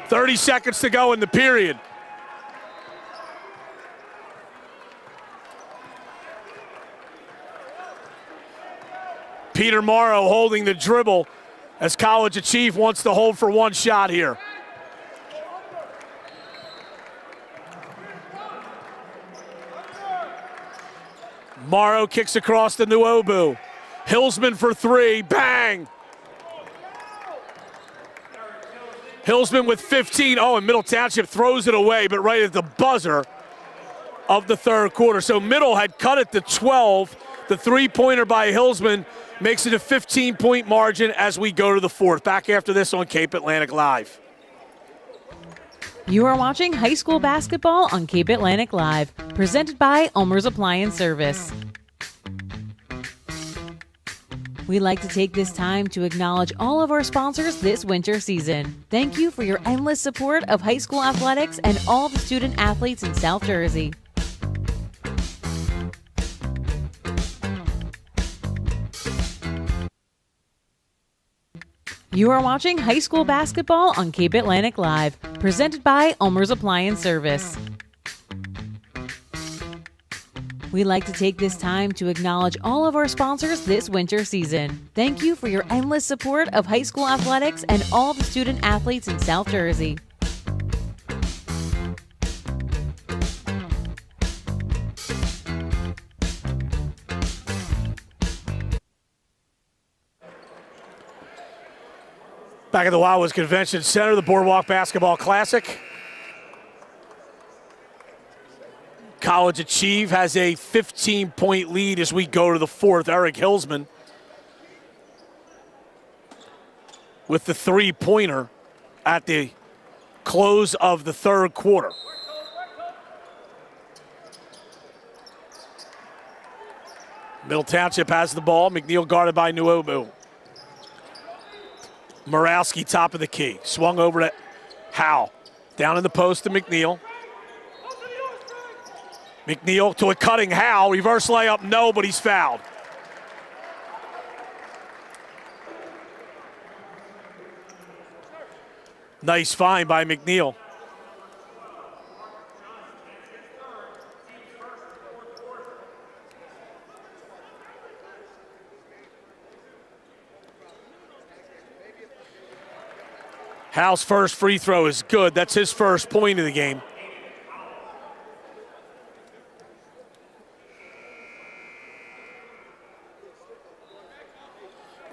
30 seconds to go in the period. Peter Morrow holding the dribble as College Achieve wants to hold for one shot here. Morrow kicks across to Nuobu. Hillsman for 3, bang! Hillsman with 15. Oh, and Middle Township throws it away, but right at the buzzer of the third quarter. So Middle had cut it to 12. The three-pointer by Hillsman makes it a 15-point margin as we go to the fourth. Back after this on Cape Atlantic Live. You are watching high school basketball on Cape Atlantic Live, presented by Ulmer's Appliance Service. We'd like to take this time to acknowledge all of our sponsors this winter season. Thank you for your endless support of high school athletics and all the student athletes in South Jersey. You are watching high school basketball on Cape Atlantic Live, presented by Ulmer's Appliance Service. We'd like to take this time to acknowledge all of our sponsors this winter season. Thank you for your endless support of high school athletics and all the student athletes in South Jersey. Back at the Wildwood Convention Center, the Boardwalk Basketball Classic. College Achieve has a 15-point lead as we go to the fourth. Erik Hillsman with the three-pointer at the close of the third quarter. Middle Township has the ball. McNeil guarded by Nuobu. Morawski top of the key. Swung over to Howe. Down in the post to McNeil. McNeil to a cutting Howe. Reverse layup, no, but he's fouled. Nice find by McNeil. Howe's first free throw is good. That's his first point of the game.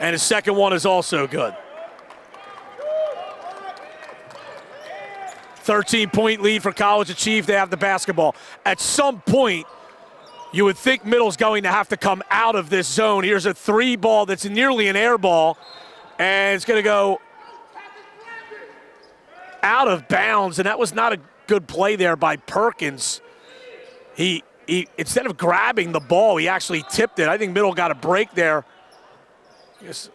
And his second one is also good. 13-point lead for College Achieve. They have the basketball. At some point, you would think Middle's going to have to come out of this zone. Here's a three ball that's nearly an air ball, and it's going to go out of bounds, and that was not a good play there by Perkins. He instead of grabbing the ball, he actually tipped it. I think Middle got a break there. Yes,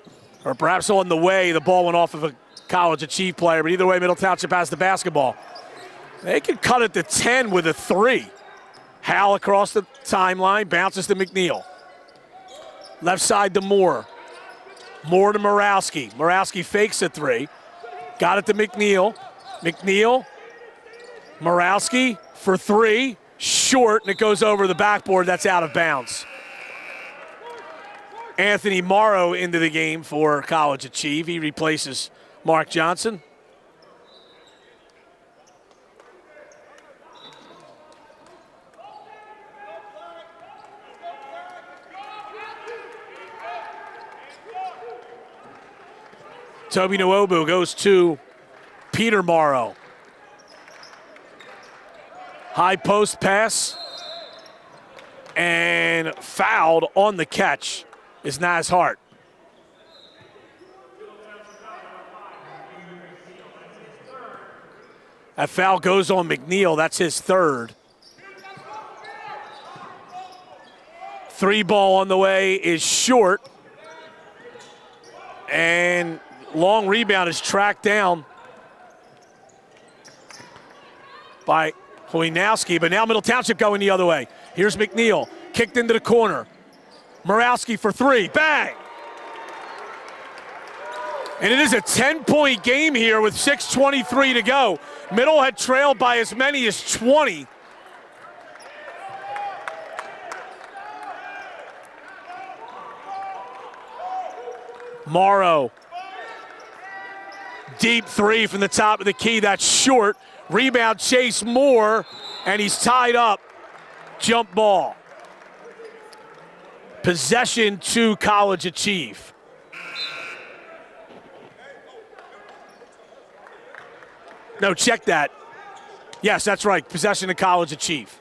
or perhaps on the way, the ball went off of a College Achieve player, but either way, Middle Township has the basketball. They can cut it to 10 with a three. Hal across the timeline, bounces to McNeil. Left side to Moore. Moore to Morawski. Morawski fakes a three. Got it to McNeil. McNeil, Morawski for 3, short, and it goes over the backboard. That's out of bounds. Anthony Morrow into the game for College Achieve. He replaces Mark Johnson. Toby Nwobu goes to Peter Morrow. High post pass. And fouled on the catch is Naz Hart. That foul goes on McNeil. That's his third. 3 ball on the way is short. And long rebound is tracked down by Hoynowski, but now Middle Township going the other way. Here's McNeil, kicked into the corner. Morawski for 3, bang! And it is a 10-point game here with 6:23 to go. Middle had trailed by as many as 20. Morrow, deep 3 from the top of the key, that's short. Rebound Chase Moore, and he's tied up. Jump ball. Possession to College Achieve. No, check that. Yes, that's right. Possession to College Achieve.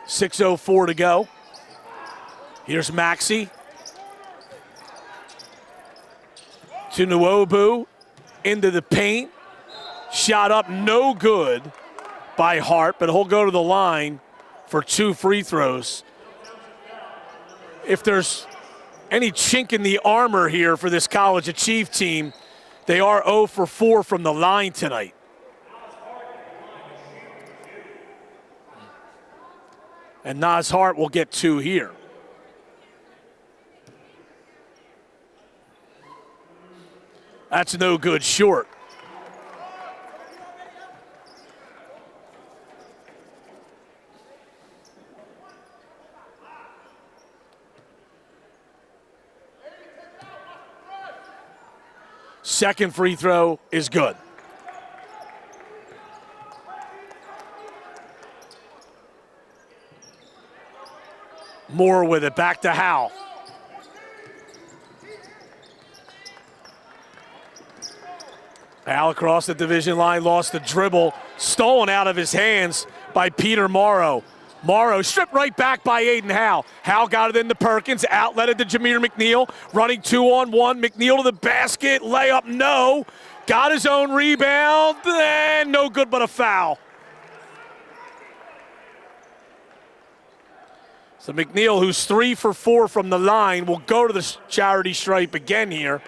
6:04 to go. Here's Maxey. To Nwobu. Into the paint. Shot up, no good by Hart, but he'll go to the line for 2 free throws. If there's any chink in the armor here for this College Achieve team, they are 0 for 4 from the line tonight. And Naz Hart will get 2 here. That's no good short. Second free throw is good. Moore with it, back to Howe. Al across the division line, lost the dribble, stolen out of his hands by Peter Morrow. Morrow stripped right back by Aiden Howe. Howe got it into Perkins, outletted to Jameer McNeil, running 2-on-1. McNeil to the basket, layup, no. Got his own rebound, and no good but a foul. So McNeil, who's 3 for 4 from the line, will go to the charity stripe again here.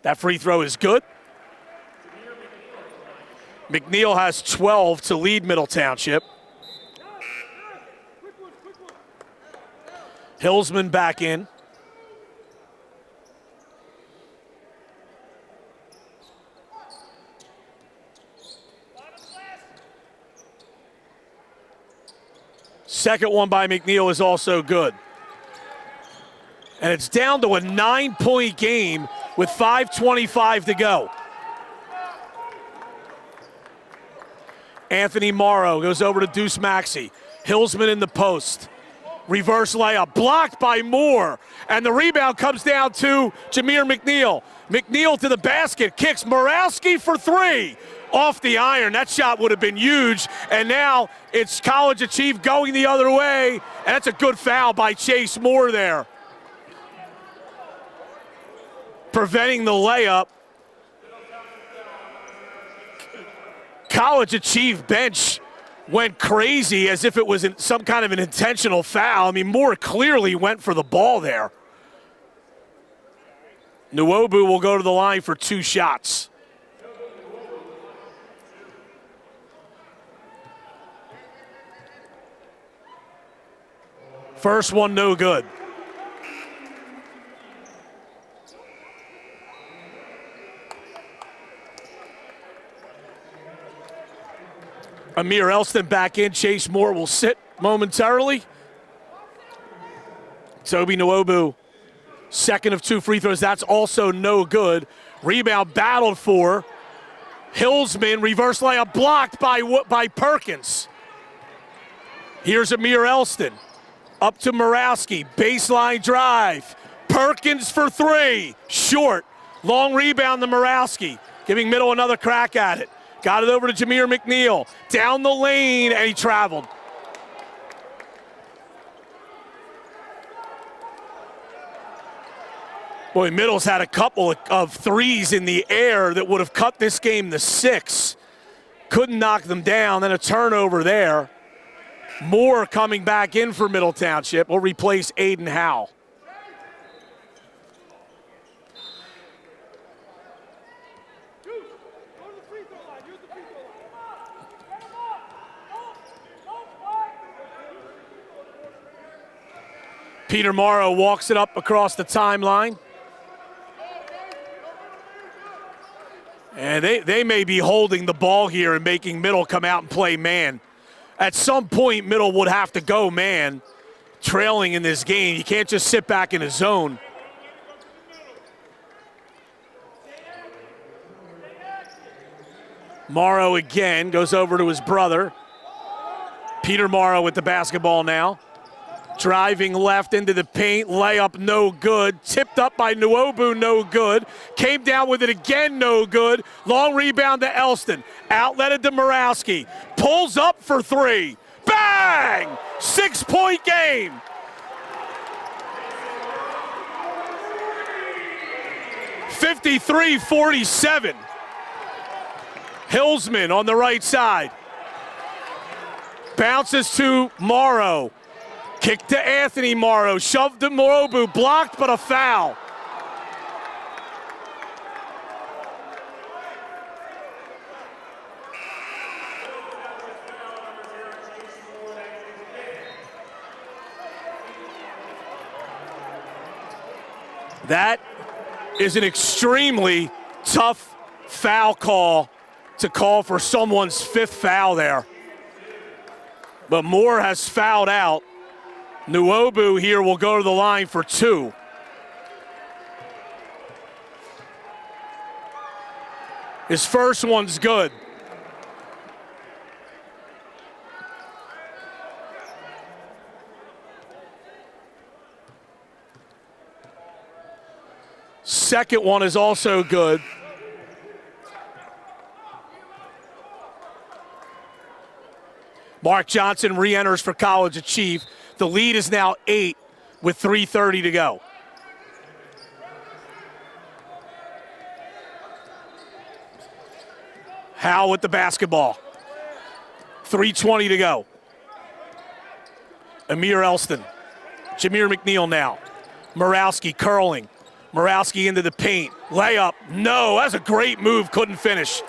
That free throw is good. McNeil has 12 to lead Middle Township. Hillsman back in. Second one by McNeil is also good. And it's down to a 9-point game with 5:25 to go. Anthony Morrow goes over to Deuce Maxey. Hillsman in the post. Reverse layup, blocked by Moore. And the rebound comes down to Jameer McNeil. McNeil to the basket, kicks Morawski for 3. Off the iron, that shot would have been huge. And now it's College Achieve going the other way. And that's a good foul by Chase Moore there, preventing the layup. College Achieve bench went crazy as if it was some kind of an intentional foul. I mean, Moore clearly went for the ball there. Nwobu will go to the line for 2 shots. First one, no good. Amir Elston back in. Chase Moore will sit momentarily. Toby Nwobu, second of 2 free throws. That's also no good. Rebound battled for. Hillsman, reverse layup blocked by Perkins. Here's Amir Elston. Up to Morawski. Baseline drive. Perkins for 3. Short. Long rebound to Morawski. Giving Middle another crack at it. Got it over to Jameer McNeil. Down the lane, and he traveled. Boy, Middle's had a couple of threes in the air that would have cut this game to 6. Couldn't knock them down. Then a turnover there. Moore coming back in for Middle Township will replace Aiden Howe. Peter Morrow walks it up across the timeline. And they may be holding the ball here and making Middle come out and play man. At some point, Middle would have to go man, trailing in this game. You can't just sit back in a zone. Morrow again goes over to his brother. Peter Morrow with the basketball now. Driving left into the paint, layup no good. Tipped up by Nwobu, no good. Came down with it again, no good. Long rebound to Elston. Outletted to Morawski. Pulls up for 3. Bang! 6-point game. (53-47). Hillsman on the right side. Bounces to Morrow. Kick to Anthony Morrow, shoved to Nwobu, blocked, but a foul. That is an extremely tough foul call to call for someone's 5th foul there. But Moore has fouled out. Nwobu here will go to the line for 2. His first one's good. Second one is also good. Mark Johnson re-enters for College Achieve. The lead is now 8 with 3:30 to go. Howe with the basketball. 3:20 to go. Amir Elston. Jameer McNeil now. Morawski curling. Morawski into the paint. Layup. No, that's a great move. Couldn't finish.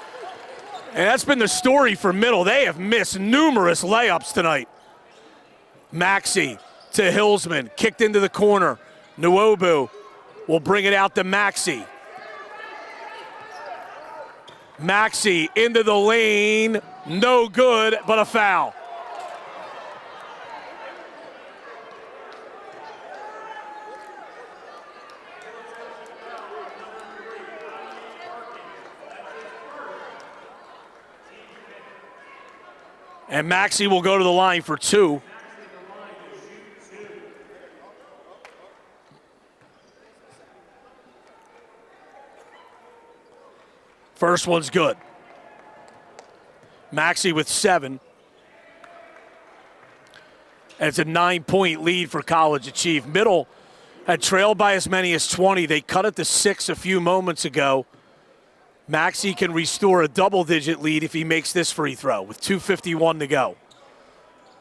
And that's been the story for Middle. They have missed numerous layups tonight. Maxey to Hillsman, kicked into the corner. Nwobu will bring it out to Maxey. Maxey into the lane, no good, but a foul. And Maxey will go to the line for 2. First one's good. Maxey with 7. And it's a 9-point lead for College Achieve. Middle had trailed by as many as 20. They cut it to 6 a few moments ago. Maxey can restore a double-digit lead if he makes this free throw with 2:51 to go.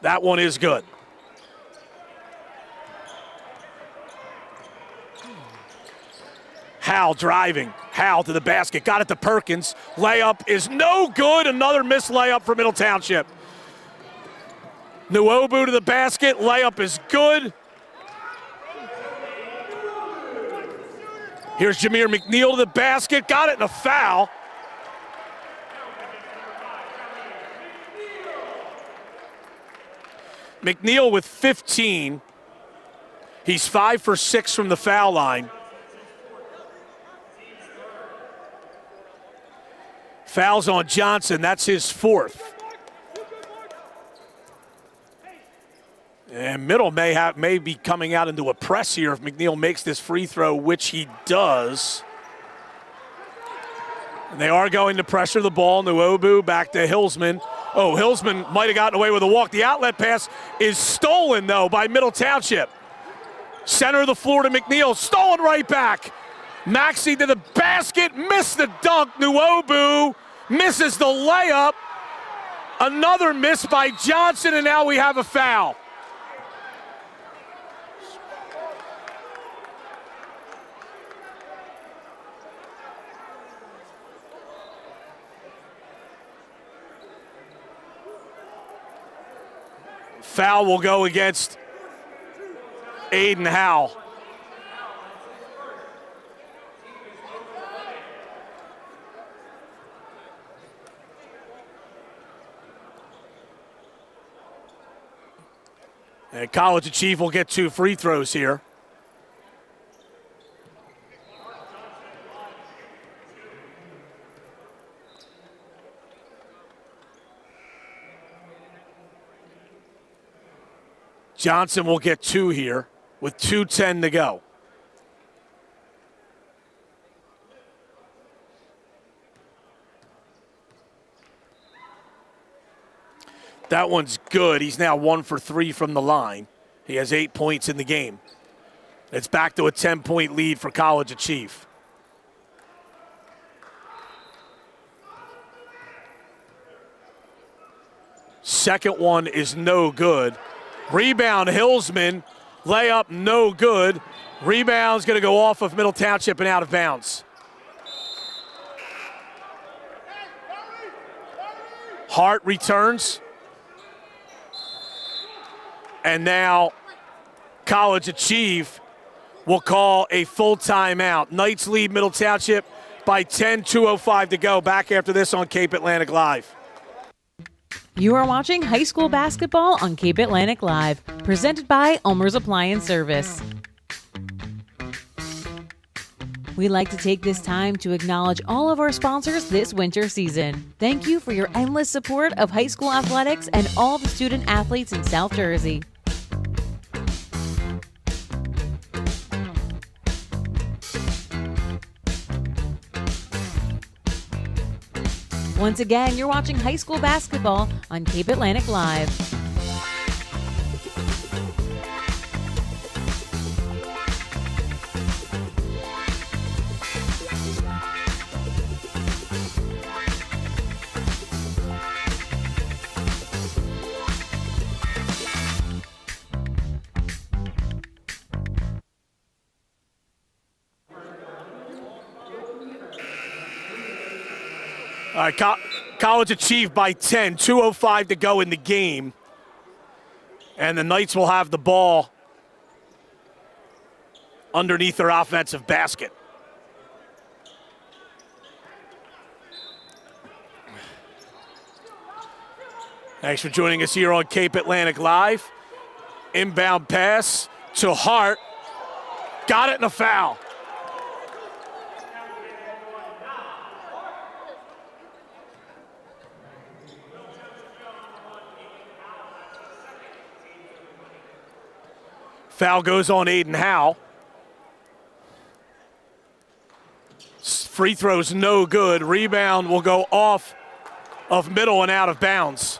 That one is good. Howe driving. Howe to the basket. Got it to Perkins. Layup is no good. Another missed layup for Middle Township. Nwobu to the basket. Layup is good. Here's Jameer McNeil to the basket. Got it in a foul. McNeil with 15. He's 5 for 6 from the foul line. Fouls on Johnson, that's his 4th. And Middle may be coming out into a press here if McNeil makes this free throw, which he does. And they are going to pressure the ball. Nuobu back to Hillsman. Oh, Hillsman might have gotten away with a walk. The outlet pass is stolen, though, by Middle Township. Center of the floor to McNeil. Stolen right back. Maxey to the basket. Missed the dunk. Nuobu misses the layup. Another miss by Johnson, and now we have a foul. Foul will go against Aiden Howell. And College Achieve will get 2 free throws here. Johnson will get 2 here with 2:10 to go. That one's good. He's now 1 for 3 from the line. He has 8 points in the game. It's back to a 10-point lead for College Achieve. Second one is no good. Rebound, Hillsman. Layup, no good. Rebound's going to go off of Middle Township and out of bounds. Hart returns. And now College Achieve will call a full timeout. Knights lead Middle Township by 10, 2:05 to go. Back after this on Cape Atlantic Live. You are watching high school basketball on Cape Atlantic Live, presented by Ulmer's Appliance Service. We'd like to take this time to acknowledge all of our sponsors this winter season. Thank you for your endless support of high school athletics and all the student athletes in South Jersey. Once again, you're watching high school basketball on Cape Atlantic Live. All right, College Achieve by 10, 2:05 to go in the game. And the Knights will have the ball underneath their offensive basket. Thanks for joining us here on Cape Atlantic Live. Inbound pass to Hart. Got it in a foul. Foul goes on Aiden Howell. Free throw's no good. Rebound will go off of Middle and out of bounds.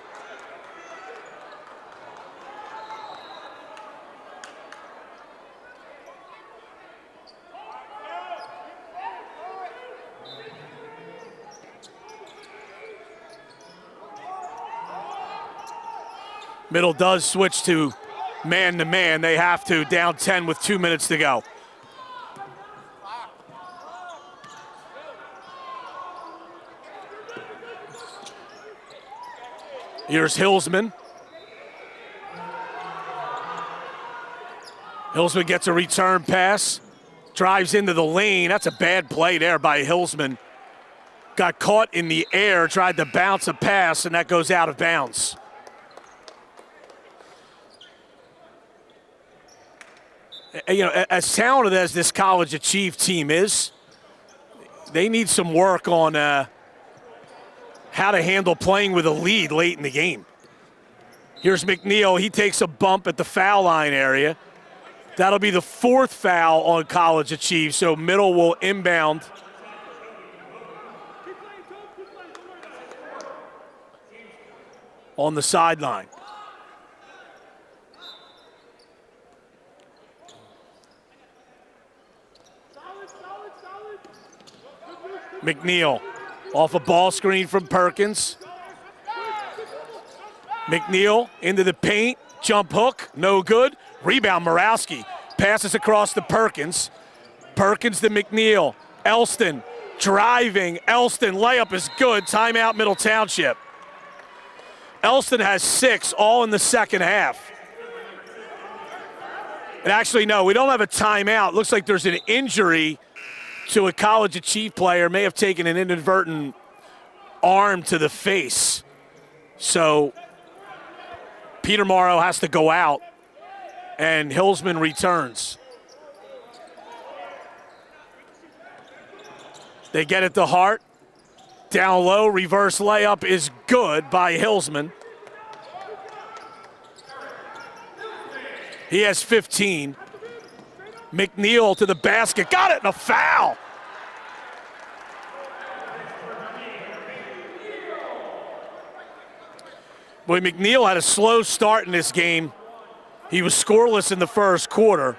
Middle does switch to man-to-man. They have to, down 10 with 2 minutes to go. Here's Hillsman. Hillsman gets a return pass, drives into the lane. That's a bad play there by Hillsman. Got caught in the air, tried to bounce a pass, and that goes out of bounds. as talented as this College Achieve team is, they need some work on how to handle playing with a lead late in the game. Here's McNeil. He takes a bump at the foul line area. That'll be the 4th foul on College Achieve, so Middle will inbound. On the sideline. McNeil off a ball screen from Perkins. McNeil into the paint, jump hook, no good. Rebound, Morawski passes across to Perkins. Perkins to McNeil. Elston driving. Elston layup is good. Timeout, Middle Township. Elston has 6, all in the second half. And actually, no, we don't have a timeout. Looks like there's an injury to a College Achieve player. May have taken an inadvertent arm to the face. So Peter Morrow has to go out, and Hillsman returns. They get it to Hart. Down low, reverse layup is good by Hillsman. He has 15. McNeil to the basket, got it, and a foul. Boy, McNeil had a slow start in this game. He was scoreless in the first quarter,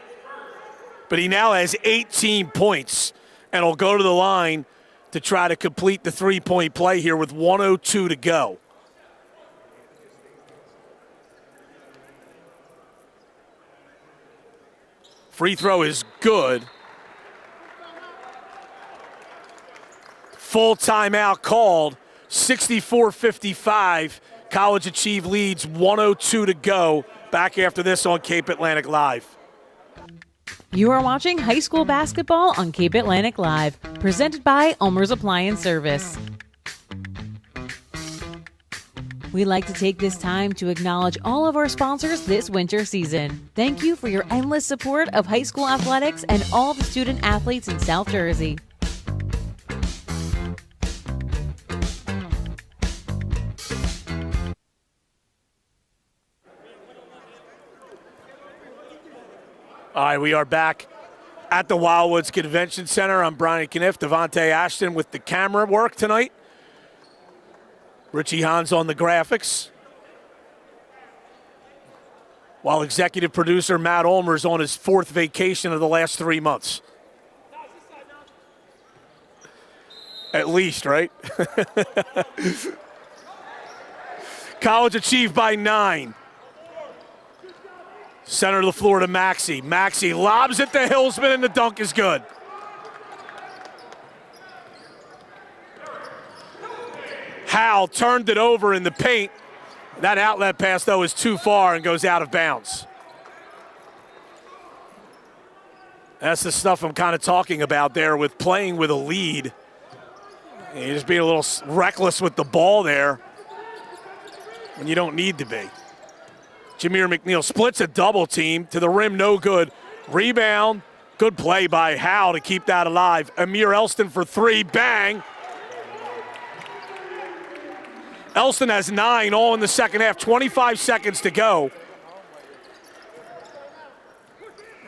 but he now has 18 points and will go to the line to try to complete the three-point play here with 1:02 to go. Free throw is good. Full timeout called, 64-55. College Achieve leads, 1:02 to go. Back after this on Cape Atlantic Live. You are watching high school basketball on Cape Atlantic Live, presented by Ulmer's Appliance Service. We'd like to take this time to acknowledge all of our sponsors this winter season. Thank you for your endless support of high school athletics and all the student athletes in South Jersey. All right, we are back at the Wildwoods Convention Center. I'm Brian Kniff, Devontae Ashton with the camera work tonight. Richie Hans on the graphics. While executive producer Matt Ulmer is on his 4th vacation of the last 3 months. At least, right? College Achieve by 9. Center of the floor to Maxey. Maxey lobs it to Hillsman, and the dunk is good. Howell turned it over in the paint. That outlet pass, though, is too far and goes out of bounds. That's the stuff I'm kind of talking about there with playing with a lead. And you're just being a little reckless with the ball there when you don't need to be. Jameer McNeil splits a double team to the rim, no good. Rebound, good play by Howell to keep that alive. Amir Elston for 3, bang. Elston has 9, all in the second half, 25 seconds to go.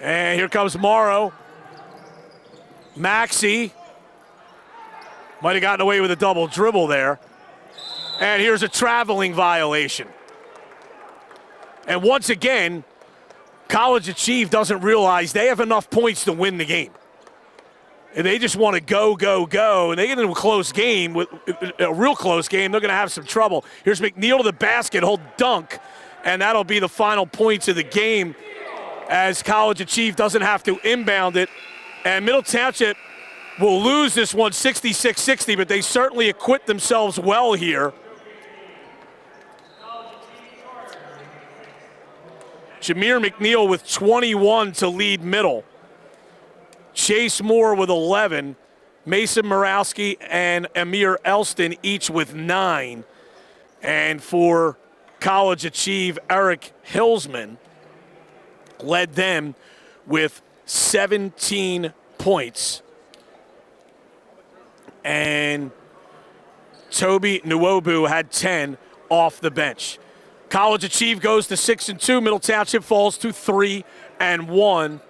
And here comes Morrow. Maxey might have gotten away with a double dribble there. And here's a traveling violation. And once again, College Achieve doesn't realize they have enough points to win the game. And they just want to go, go, go. And they get into a close game, with a real close game, they're going to have some trouble. Here's McNeil to the basket, he'll dunk. And that'll be the final points of the game as College Achieve doesn't have to inbound it. And Middle Township will lose this one 66-60, but they certainly acquit themselves well here. Jameer McNeil with 21 to lead Middle. Chase Moore with 11. Mason Morawski and Amir Elston each with 9. And for College Achieve, Erik Hillsman led them with 17 points. And Toby Nwobu had 10 off the bench. College Achieve goes to 6-2. Middle Township falls to 3-1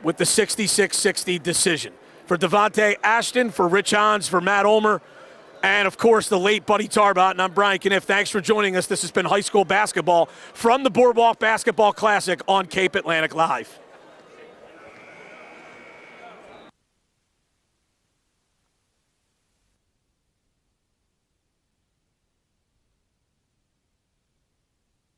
with the 66-60 decision. For Devontae Ashton, for Rich Hans, for Matt Ulmer, and of course the late Buddy Tarbot, and I'm Brian Kniff. Thanks for joining us. This has been high school basketball from the Boardwalk Basketball Classic on Cape Atlantic Live.